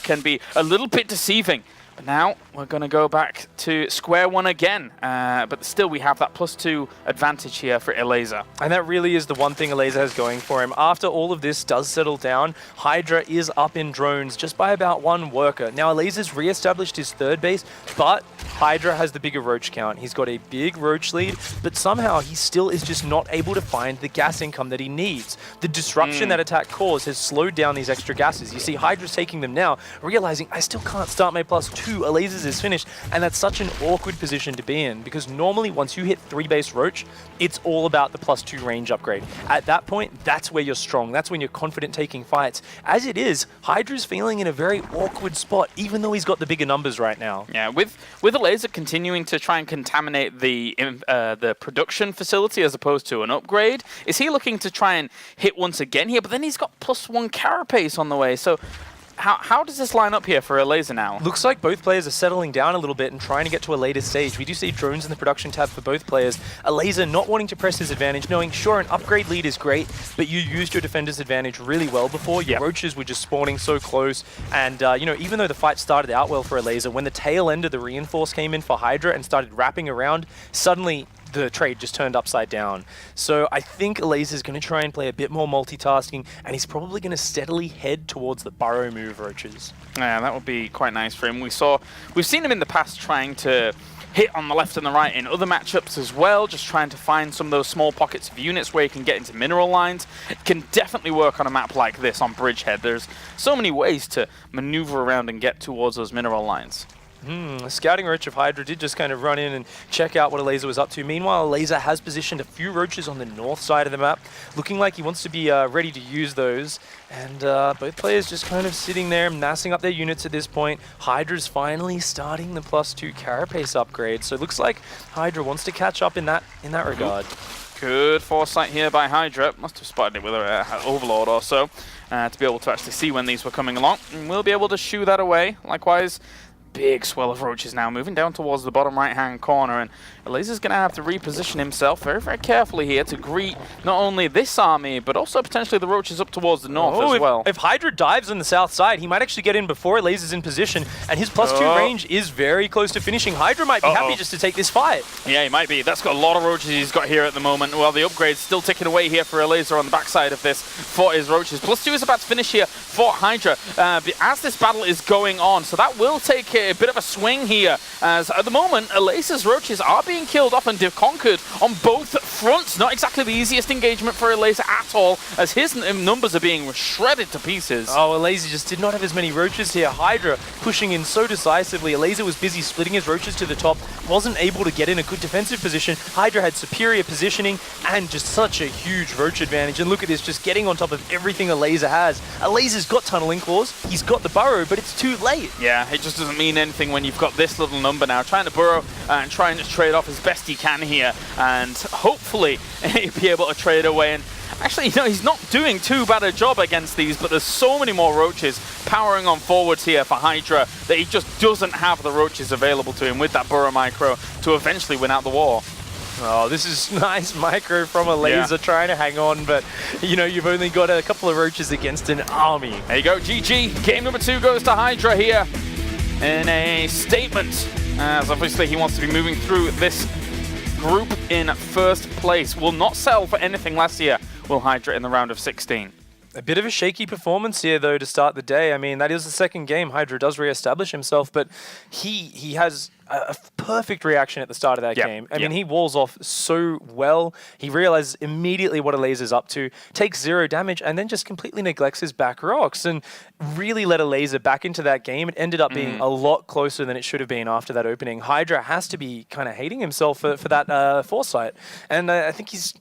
can be a little bit deceiving. But now we're going to go back to square one again, but still we have that +2 advantage here for Elazer. And that really is the one thing Elazer has going for him. After all of this does settle down, Hydra is up in drones just by about 1 worker. Now Elazer's re-established his third base, but Hydra has the bigger roach count. He's got a big roach lead, but somehow he still is just not able to find the gas income that he needs. The disruption that attack caused has slowed down these extra gases. You see Hydra's taking them now, realizing I still can't start my +2. Elazer's is finished, and that's such an awkward position to be in, because normally once you hit 3 base roach, it's all about the +2 range upgrade. At that point, that's where you're strong. That's when you're confident taking fights. As it is, Hydra's feeling in a very awkward spot, even though he's got the bigger numbers right now. Yeah, with Elazer continuing to try and contaminate the production facility as opposed to an upgrade, is he looking to try and hit once again here? But then he's got +1 carapace on the way, so how does this line up here for Elazer now? Looks like both players are settling down a little bit and trying to get to a later stage. We do see drones in the production tab for both players. Elazer not wanting to press his advantage, knowing, sure, an upgrade lead is great, but you used your defender's advantage really well before. Your roaches were just spawning so close. And, even though the fight started out well for Elazer, when the tail end of the reinforce came in for Hydra and started wrapping around, suddenly the trade just turned upside down. So I think Elazer's going to try and play a bit more multitasking, and he's probably going to steadily head towards the burrow move roaches. Yeah, that would be quite nice for him. We've seen him in the past trying to hit on the left and the right in other matchups as well, just trying to find some of those small pockets of units where you can get into mineral lines. It can definitely work on a map like this on Bridgehead. There's so many ways to maneuver around and get towards those mineral lines. A scouting roach of Hydra did just kind of run in and check out what Elazer was up to. Meanwhile, Elazer has positioned a few roaches on the north side of the map, looking like he wants to be ready to use those. And both players just kind of sitting there, massing up their units at this point. Hydra's finally starting the +2 carapace upgrade, so it looks like Hydra wants to catch up in that regard. Good foresight here by Hydra. Must have spotted it with an Overlord or so to be able to actually see when these were coming along. And we'll be able to shoo that away. Likewise, big swell of roaches now moving down towards the bottom right-hand corner, and Elazer's going to have to reposition himself very, very carefully here to greet not only this army, but also potentially the roaches up towards the north as well. If Hydra dives on the south side, he might actually get in before Elazer's in position, and his +2 range is very close to finishing. Hydra might be happy just to take this fight. Yeah, he might be. That's got a lot of roaches he's got here at the moment. Well, the upgrade's still ticking away here for Elazer on the backside of this for his roaches. +2 is about to finish here for Hydra as this battle is going on, so that will take a bit of a swing here, as at the moment Elazer's roaches are being killed off and conquered on both fronts. Not exactly the easiest engagement for Elazer at all, as his numbers are being shredded to pieces. Oh, Elazer just did not have as many roaches here. Hydra pushing in so decisively. Elazer was busy splitting his roaches to the top, wasn't able to get in a good defensive position. Hydra had superior positioning and just such a huge roach advantage. And look at this, just getting on top of everything Elazer has. Elazer's got tunneling claws, he's got the burrow, but it's too late. Yeah, it just doesn't mean anything when you've got this little number now. Trying to burrow and trying to trade off as best he can here, and hopefully be able to trade away. And Actually, he's not doing too bad a job against these, but there's so many more roaches powering on forwards here for Hydra that he just doesn't have the roaches available to him with that Burrow Micro to eventually win out the war. Oh, this is nice micro from Elazer trying to hang on, but you've only got a couple of roaches against an army. There you go, GG. Game number 2 goes to Hydra here in a statement, as obviously he wants to be moving through this group in first place. Will not sell for anything last year, will Hydra, in the round of 16. A bit of a shaky performance here, though, to start the day. I mean, that is the second game. Hydra does re-establish himself, but he has a perfect reaction at the start of that game. I mean, he walls off so well. He realizes immediately what Elazer's up to, takes 0 damage, and then just completely neglects his back rocks and really let Elazer back into that game. It ended up being a lot closer than it should have been after that opening. Hydra has to be kind of hating himself for that foresight. And I think he's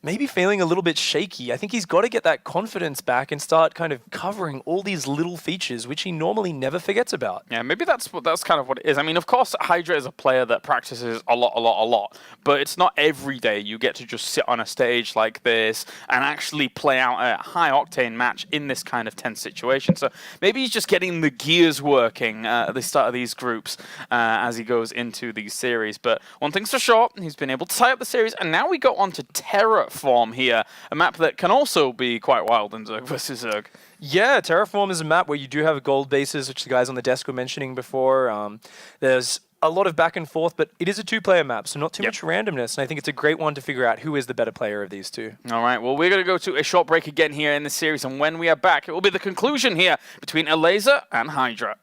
maybe feeling a little bit shaky. I think he's got to get that confidence back and start kind of covering all these little features which he normally never forgets about. Yeah, maybe that's kind of what it is. I mean, of course, Hydra is a player that practices a lot, but it's not every day you get to just sit on a stage like this and actually play out a high-octane match in this kind of tense situation. So maybe he's just getting the gears working at the start of these groups as he goes into these series. But one thing's for sure, he's been able to tie up the series, and now we go on to Terraform here, a map that can also be quite wild in Zerg versus Zerg. Yeah, Terraform is a map where you do have gold bases, which the guys on the desk were mentioning before. There's a lot of back and forth, but it is a 2-player map, so not too much randomness, and I think it's a great one to figure out who is the better player of these two. All right, well, we're going to go to a short break again here in the series, and when we are back, it will be the conclusion here between Elazer and Hydra.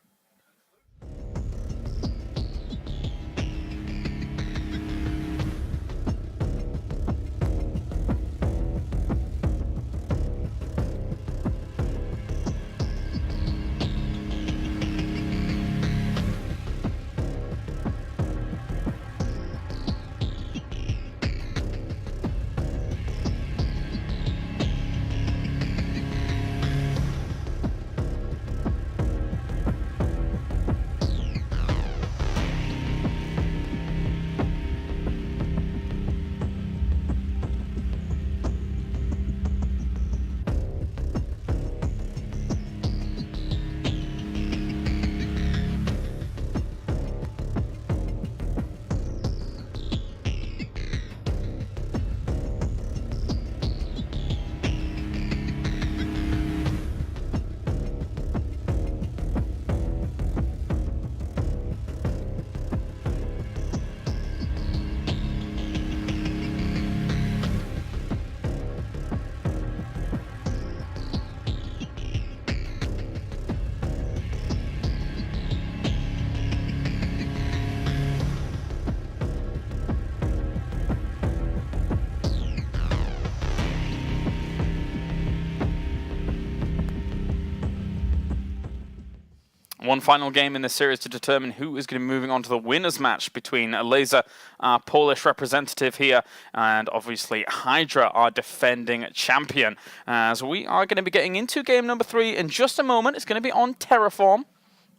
One final game in this series to determine who is going to be moving on to the winners match between Elazer, our Polish representative here, and obviously Hydra, our defending champion. So we are going to be getting into game number 3 in just a moment. It's going to be on Terraform.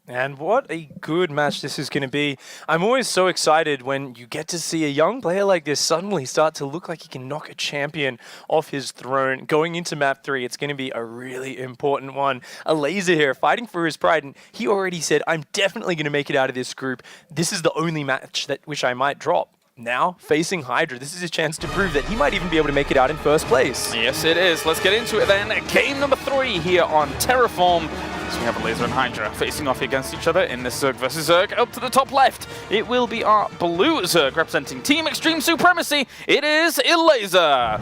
And what a good match this is going to be. I'm always so excited when you get to see a young player like this suddenly start to look like he can knock a champion off his throne. Going into map 3, it's going to be a really important one. Elazer here fighting for his pride, and he already said, I'm definitely going to make it out of this group. This is the only match which I might drop. Now, facing Hydra, this is his chance to prove that he might even be able to make it out in first place. Yes, it is. Let's get into it then. Game number 3 here on Terraform. So we have Elazer and Hydra facing off against each other in this Zerg versus Zerg. Up to the top left, it will be our blue Zerg representing Team Extreme Supremacy. It is Elazer.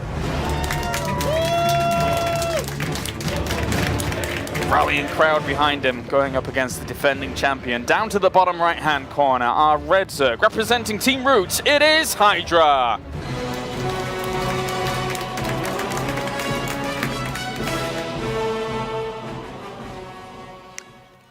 Rallying crowd behind him, going up against the defending champion. Down to the bottom right-hand corner, our red Zerg representing Team Roots. It is Hydra.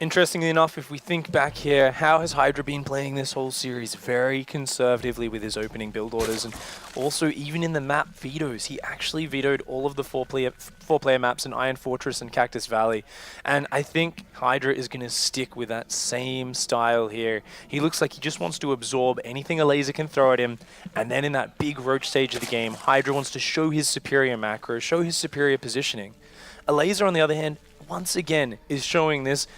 Interestingly enough, if we think back here, how has Hydra been playing this whole series? Very conservatively with his opening build orders, and also even in the map vetoes. He actually vetoed all of the four-player maps in Iron Fortress and Cactus Valley. And I think Hydra is going to stick with that same style here. He looks like he just wants to absorb anything Elazer can throw at him, and then in that big roach stage of the game, Hydra wants to show his superior macro, show his superior positioning. Elazer, on the other hand, once again is showing this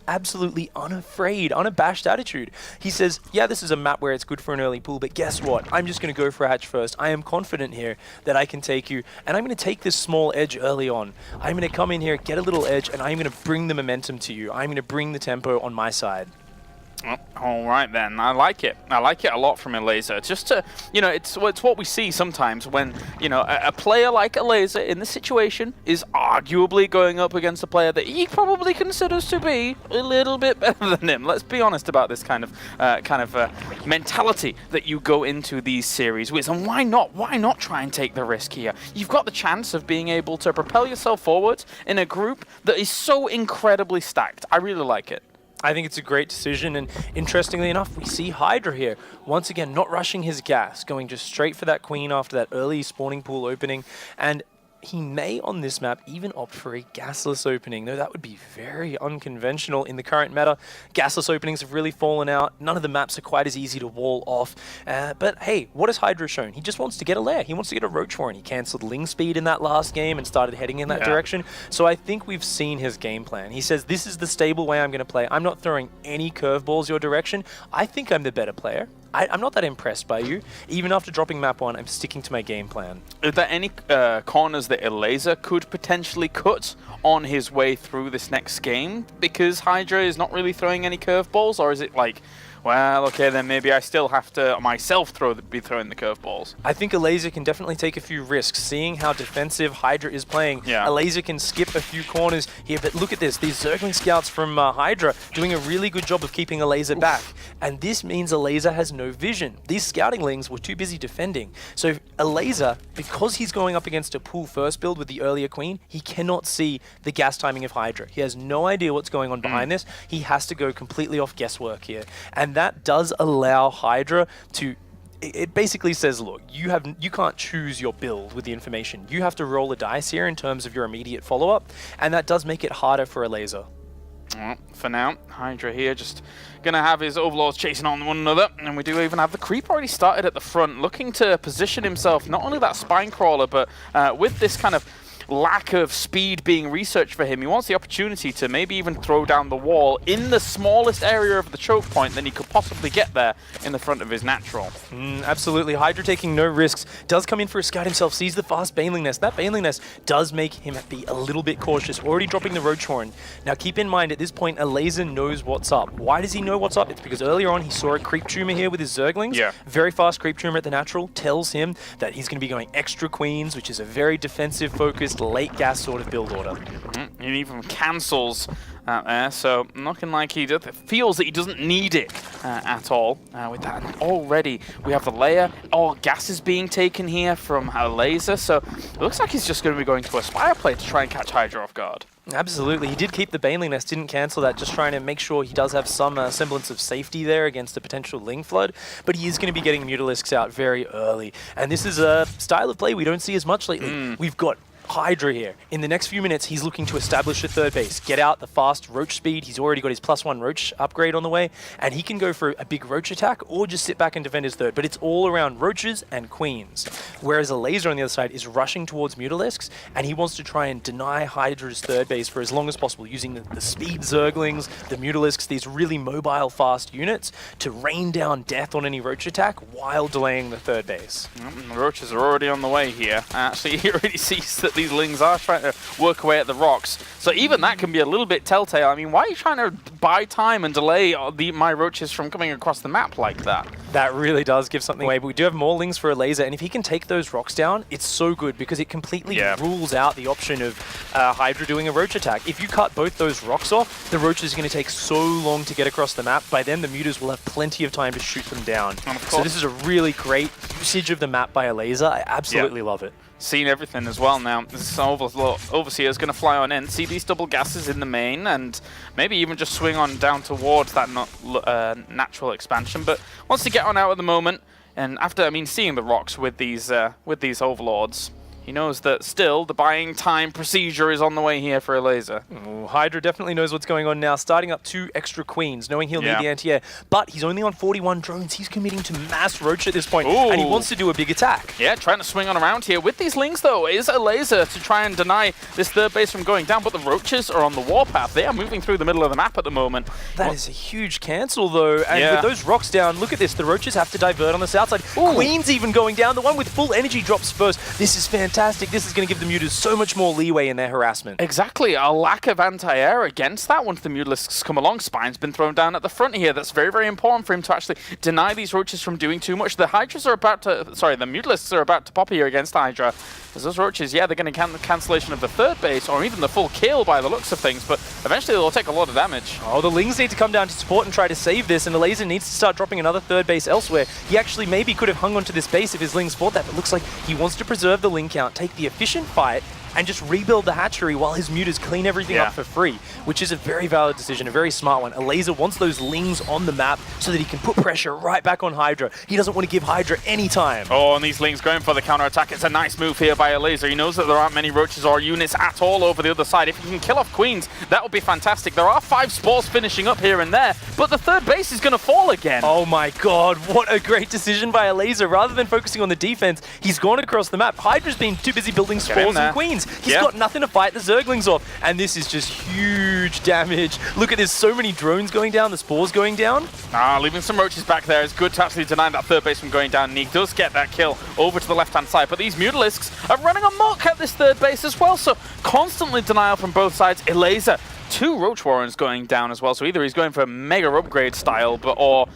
absolutely unafraid, unabashed attitude. He says, yeah, this is a map where it's good for an early pull, but guess what? I'm just going to go for a hatch first. I am confident here that I can take you, and I'm going to take this small edge early on. I'm going to come in here, get a little edge, and I'm going to bring the momentum to you. I'm going to bring the tempo on my side. All right then, I like it. I like it a lot from Elazer. Just to, you know, it's what we see sometimes when, you know, a player like Elazer in this situation is arguably going up against a player that he probably considers to be a little bit better than him. Let's be honest about this kind of mentality that you go into these series with. And why not? Why not try and take the risk here? You've got the chance of being able to propel yourself forward in a group that is so incredibly stacked. I really like it. I think it's a great decision, and interestingly enough, we see Hydra here, once again, not rushing his gas, going just straight for that queen after that early spawning pool opening, and he may, on this map, even opt for a gasless opening, though that would be very unconventional in the current meta. Gasless openings have really fallen out. None of the maps are quite as easy to wall off. But hey, what has Hydra shown? He just wants to get a lair. He wants to get a roach warren. He cancelled Ling Speed in that last game and started heading in that direction. So I think we've seen his game plan. He says, this is the stable way I'm going to play. I'm not throwing any curveballs your direction. I think I'm the better player. I'm not that impressed by you. Even after dropping map 1, I'm sticking to my game plan. Are there any corners that Elazer could potentially cut on his way through this next game? Because Hydra is not really throwing any curveballs, or is it like, well, okay, then maybe I still have to myself be throwing the curveballs? I think Elazer can definitely take a few risks. Seeing how defensive Hydra is playing, Elazer can skip a few corners here. But look at this. These Zergling scouts from Hydra doing a really good job of keeping Elazer back. And this means Elazer has no vision. These scouting lings were too busy defending. So Elazer, because he's going up against a pool first build with the earlier queen, he cannot see the gas timing of Hydra. He has no idea what's going on behind this. He has to go completely off guesswork here. And that does allow Hydra to... It basically says, look, you can't choose your build with the information. You have to roll a dice here in terms of your immediate follow-up, and that does make it harder for Elazer. Well, for now, Hydra here just going to have his overlords chasing on one another, and we do even have the creep already started at the front, looking to position himself, not only that spine crawler, but with this kind of lack of speed being researched for him, he wants the opportunity to maybe even throw down the wall in the smallest area of the choke point that he could possibly get there in the front of his natural. Absolutely. Hydra taking no risks, does come in for a scout himself, sees the fast Baneling Nest. That Baneling Nest does make him be a little bit cautious, already dropping the Roach Horn. Now keep in mind, at this point, Elazer knows what's up. Why does he know what's up? It's because earlier on he saw a creep tumor here with his Zerglings. Very fast creep tumor at the natural tells him that he's going to be going extra queens, which is a very defensive focused late gas sort of build order. He even cancels out there, so looking like he feels that he doesn't need it at all. With that, already we have the layer. All gas is being taken here from Elazer, so it looks like he's just going to be going to a Spire play to try and catch Hydra off guard. Absolutely. He did keep the Baneling Nest, didn't cancel that, just trying to make sure he does have some semblance of safety there against a potential Ling Flood, but he is going to be getting Mutalisks out very early. And this is a style of play we don't see as much lately. We've got Hydra here. In the next few minutes, he's looking to establish a third base, get out the fast Roach speed. He's already got his +1 Roach upgrade on the way, and he can go for a big Roach attack or just sit back and defend his third, but it's all around Roaches and Queens. Whereas Elazer on the other side is rushing towards Mutalisks, and he wants to try and deny Hydra's third base for as long as possible, using the speed Zerglings, the Mutalisks, these really mobile, fast units to rain down death on any Roach attack while delaying the third base. The Roaches are already on the way here. Actually, he already sees that these Lings are trying to work away at the rocks. So even that can be a little bit telltale. I mean, why are you trying to buy time and delay my Roaches from coming across the map like that? That really does give something away, but we do have more Lings for Elazer, and if he can take those rocks down, it's so good because it completely rules out the option of Hydra doing a Roach attack. If you cut both those rocks off, the Roach is going to take so long to get across the map. By then, the Mutas will have plenty of time to shoot them down. So this is a really great usage of the map by Elazer. I absolutely love it. seen everything as well now. This is Overseer is going to fly on in, see these double gases in the main, and maybe even just swing on down towards that natural expansion. But wants to get on out at the moment, and after, I mean, seeing the rocks with these Overlords, he knows that still the buying time procedure is on the way here for Elazer. Oh, Hydra definitely knows what's going on now, starting up 2 extra queens, knowing he'll need the anti-air. But he's only on 41 drones. He's committing to mass roach at this point, and he wants to do a big attack. Yeah, trying to swing on around here. With these lings, though, is Elazer to try and deny this third base from going down, but the roaches are on the warpath. They are moving through the middle of the map at the moment. That is a huge cancel, though, and with those rocks down, look at this. The roaches have to divert on the south side. Queen's even going down. The one with full energy drops first. This is fantastic. This is going to give the Mutas so much more leeway in their harassment. Exactly, a lack of anti-air against that once the Mutalisks come along. Spine's been thrown down at the front here. That's very, very important for him to actually deny these roaches from doing too much. The Hydras are about to, sorry, the Mutalisks are about to pop here against Hydra. Because those roaches, yeah, they're going to cancellation of the third base, or even the full kill by the looks of things, but eventually they'll take a lot of damage. Oh, the Lings need to come down to support and try to save this, and Elazer needs to start dropping another third base elsewhere. He actually maybe could have hung onto this base if his Lings fought that, but looks like he wants to preserve the Ling count, take the efficient fight, and just rebuild the hatchery while his Mutas clean everything up for free, which is a very valid decision, a very smart one. Elazer wants those Lings on the map so that he can put pressure right back on Hydra. He doesn't want to give Hydra any time. Oh, and these Lings going for the counter-attack. It's a nice move here by Elazer. He knows that there aren't many roaches or units at all over the other side. If he can kill off Queens, that would be fantastic. There are 5 spores finishing up here and there, but the third base is going to fall again. Oh my god, what a great decision by Elazer. Rather than focusing on the defense, he's gone across the map. Hydra's been too busy building spores and Queens. He's got nothing to fight the Zerglings off, and this is just huge damage. Look at this, so many drones going down, the spores going down. Leaving some roaches back there is good to actually deny that third base from going down. And he does get that kill over to the left-hand side, but these Mutalisks are running amok at this third base as well, so constantly denial from both sides. Elazer, 2 Roach Warrens going down as well, so either he's going for mega upgrade style, or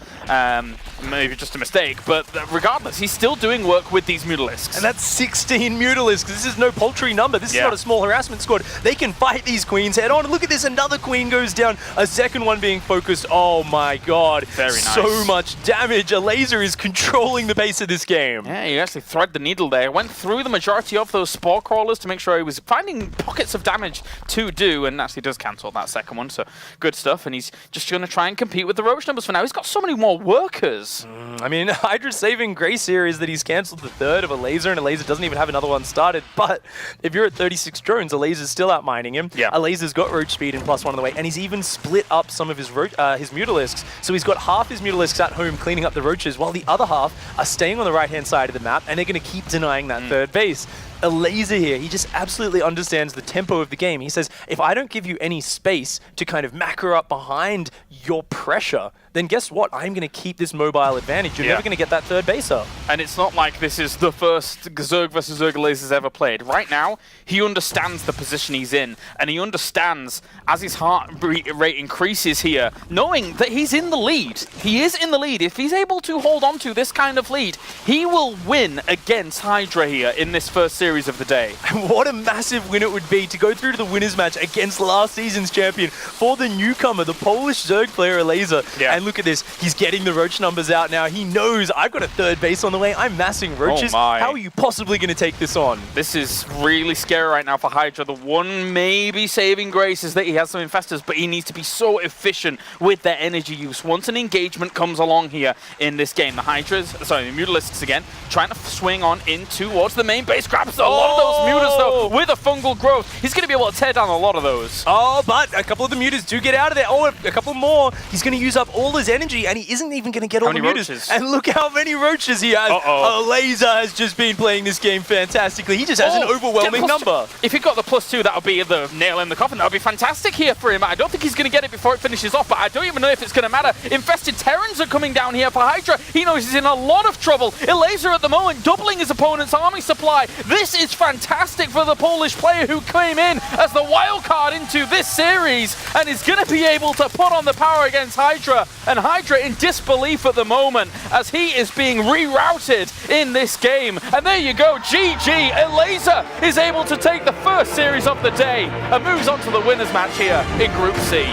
maybe just a mistake, but regardless, he's still doing work with these Mutalisks. And that's 16 Mutalisks. This is no paltry number. This is not a small harassment squad. They can fight these Queens head on. Look at this, another Queen goes down, a second one being focused. Oh my god. Very nice. So much damage. Elazer is controlling the pace of this game. Yeah, he actually threaded the needle there. Went through the majority of those spore crawlers to make sure he was finding pockets of damage to do, and actually does cancel that second one, so good stuff. And he's just going to try and compete with the Roach numbers for now. He's got so many more workers. I mean, Hydra's saving grace here is that he's cancelled the third of Elazer, and Elazer doesn't even have another one started. But if you're at 36 drones, Elazer's still outmining him. Elazer's got Roach speed and +1 on the way, and he's even split up some of his Mutalisks. So he's got half his Mutalisks at home cleaning up the Roaches, while the other half are staying on the right-hand side of the map, and they're going to keep denying that third base. Elazer here, he just absolutely understands the tempo of the game. He says, if I don't give you any space to kind of macro up behind your pressure, then guess what? I'm going to keep this mobile advantage. You're never going to get that third base up. And it's not like this is the first Zerg versus Zerg Elazer's ever played. Right now, he understands the position he's in, and he understands as his heart rate increases here, knowing that he's in the lead. He is in the lead. If he's able to hold on to this kind of lead, he will win against Hydra here in this first series of the day. What a massive win it would be to go through to the winners match against last season's champion for the newcomer, the Polish Zerg player Elazer. And look at this, he's getting the Roach numbers out now. He knows I've got a third base on the way. I'm massing Roaches. How are you possibly going to take this on? This is really scary right now for Hydra. The one maybe saving grace is that he has some infestors, but he needs to be so efficient with their energy use. Once an engagement comes along here in this game, the Hydras, sorry, the Mutalisks again, trying to swing on in towards the main base, grabs a lot of those Mutas though with a fungal growth. He's going to be able to tear down a lot of those. Oh, but a couple of the Mutas do get out of there. Oh, a couple more. He's going to use up all his energy, and he isn't even going to get all the Mutas. Roaches? And look how many Roaches he has. Elazer has just been playing this game fantastically. He just has an overwhelming number. If he got the +2, that would be the nail in the coffin. That would be fantastic here for him. I don't think he's going to get it before it finishes off, but I don't even know if it's going to matter. Infested Terrans are coming down here for Hydra. He knows he's in a lot of trouble. Elazer at the moment doubling his opponent's army supply. This is fantastic for the Polish player who came in as the wild card into this series and is going to be able to put on the power against Hydra. And Hydra in disbelief at the moment as he is being rerouted in this game. And there you go, GG. Elazer is able to take the first series of the day and moves on to the winners match here in Group C.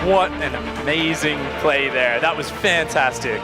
What an amazing play there. That was fantastic.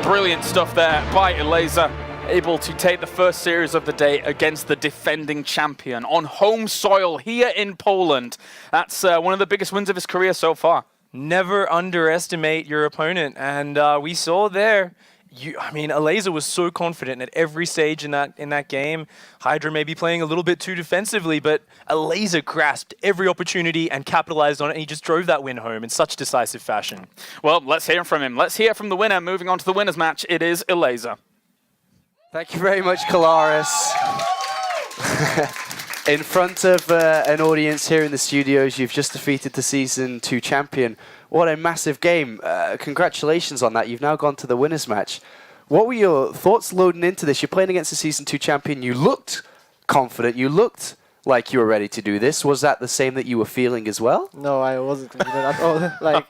Brilliant stuff there by Elazer. able to take the first series of the day against the defending champion on home soil here in Poland. That's one of the biggest wins of his career so far. Never underestimate your opponent, and we saw there. Elazer was so confident at every stage in that game. Hydra may be playing a little bit too defensively, but Elazer grasped every opportunity and capitalized on it, and he just drove that win home in such decisive fashion. Well, let's hear from him. Let's hear from the winner. Moving on to the winner's match, it is Elazer. Thank you very much, Kalaris. In front of an audience here in the studios, you've just defeated the Season 2 champion. What a massive game. Congratulations on that. You've now gone to the winner's match. What were your thoughts loading into this? You're playing against the Season 2 champion. You looked confident. You looked like you were ready to do this. Was that the same that you were feeling as well? No, I wasn't confident at all. Like,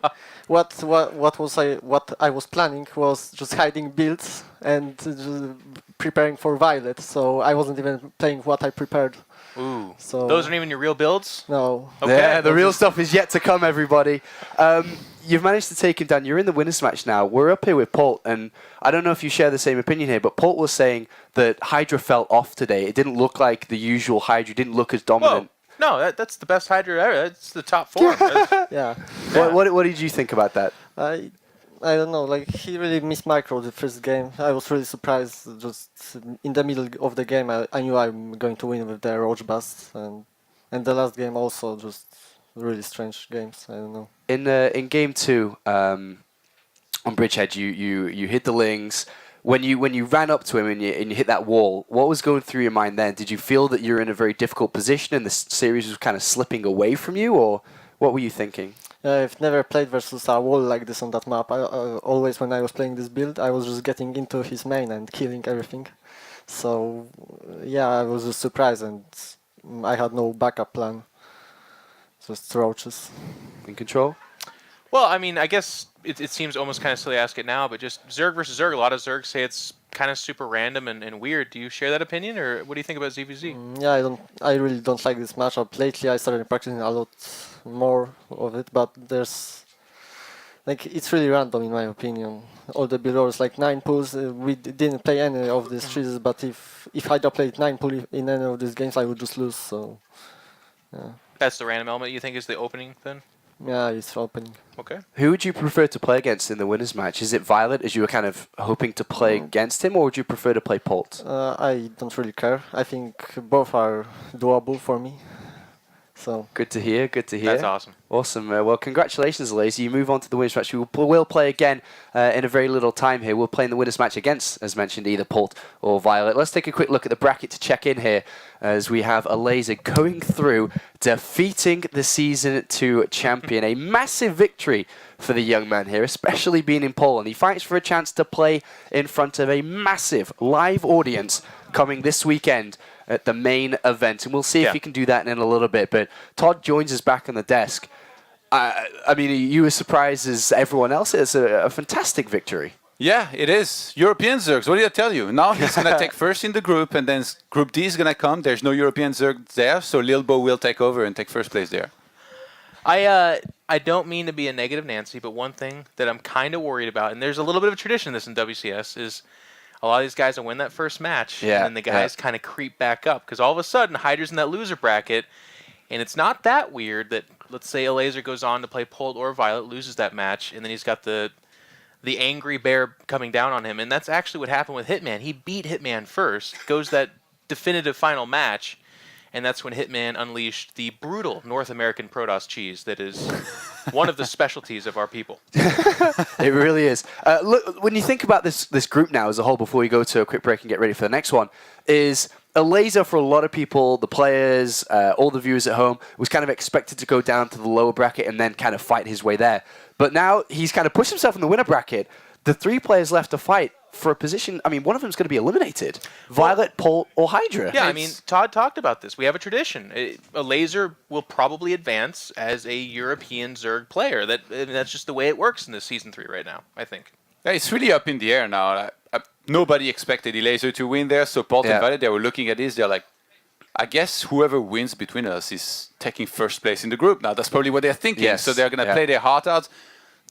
what I was planning was just hiding builds and just preparing for Violet. So I wasn't even playing what I prepared. Ooh. So Those aren't even your real builds? No. Okay. Yeah, the real stuff is yet to come, everybody. You've managed to take him down. You're in the winner's match now. We're up here with Polt, and I don't know if you share the same opinion here, but Polt was saying that Hydra felt off today. It didn't look like the usual Hydra. It didn't look as dominant. Whoa. No, that's the best Hydra ever. That's the top form. Yeah. What did you think about that? I don't know, like he really mismicroed the first game. I was really surprised. Just in the middle of the game, I knew I'm going to win with the Roach Bust, and the last game also just really strange games. I don't know. In game 2, on Bridgehead, you hit the Lings. When you ran up to him and you hit that wall, what was going through your mind then? Did you feel that you're in a very difficult position and the series was kind of slipping away from you, or what were you thinking? I've never played versus a wall like this on that map. Always when I was playing this build, I was just getting into his main and killing everything. So yeah, I was just surprised and I had no backup plan. Just roaches. In control? Well, I mean, I guess it seems almost kind of silly to ask it now, but just Zerg versus Zerg, a lot of Zergs say it's kind of super random and weird. Do you share that opinion, or what do you think about ZVZ? Yeah, I really don't like this matchup. Lately, I started practicing a lot more of it, but it's really random in my opinion. All the builders, like 9 pulls, we didn't play any of these trees, but if Hydra played 9 pull in any of these games, I would just lose. So yeah. That's the random element you think is the opening then? Yeah, it's opening. Okay. Who would you prefer to play against in the winner's match? Is it Violet, as you were kind of hoping to play against him, or would you prefer to play Polt? I don't really care. I think both are doable for me. So Good to hear, good to hear. That's awesome. Awesome. Well, congratulations, Elazer. You move on to the winner's match. We'll play again in a very little time here. We'll play in the winner's match against, as mentioned, either Polt or Violet. Let's take a quick look at the bracket to check in here as we have Elazer going through, defeating the Season 2 champion. A massive victory for the young man here, especially being in Poland. He fights for a chance to play in front of a massive live audience coming this weekend at the main event, and we'll see if he can do that in a little bit. But Todd joins us back on the desk. I mean, are you as surprised as everyone else? It's a fantastic victory. Yeah, it is. European Zergs, what did I tell you? Now he's going to take first in the group, and then Group D is going to come. There's no European Zerg there, so Lilbo will take over and take first place there. I don't mean to be a negative Nancy, but one thing that I'm kind of worried about, and there's a little bit of a tradition in this in WCS, is a lot of these guys will win that first match, and then the guys kind of creep back up. Because all of a sudden, Hydra's in that loser bracket, and it's not that weird that, let's say, Elazer goes on to play Polt or Violet, loses that match, and then he's got the angry bear coming down on him. And that's actually what happened with Hitman. He beat Hitman first, goes that definitive final match, and that's when Hitman unleashed the brutal North American Protoss cheese that is one of the specialties of our people. It really is. Look, when you think about this group now as a whole, before we go to a quick break and get ready for the next one, is Elazer for a lot of people, the players, all the viewers at home, was kind of expected to go down to the lower bracket and then kind of fight his way there. But now he's kind of pushed himself in the winner bracket. The 3 players left to fight for a position, I mean, one of them is going to be eliminated. Violet, Polt, or Hydra. Yeah, I mean, Todd talked about this. We have a tradition. Elazer will probably advance as a European Zerg player. That's just the way it works in this Season 3 right now, I think. Yeah, it's really up in the air now. Nobody expected Elazer to win there, so Polt and Violet, they were looking at this, they're like, I guess whoever wins between us is taking first place in the group now. That's probably what they're thinking. Yes. So they're going to play their heart out.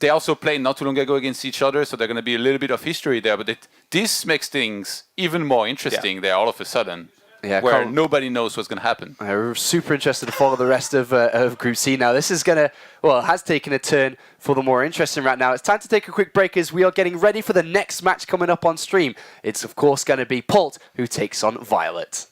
they also played not too long ago against each other, so they're going to be a little bit of history there. But this makes things even more interesting there all of a sudden, where nobody knows what's going to happen. We're super interested to follow the rest of Group C now. This is going to, has taken a turn for the more interesting right now. It's time to take a quick break as we are getting ready for the next match coming up on stream. It's, of course, going to be Pult who takes on Violet.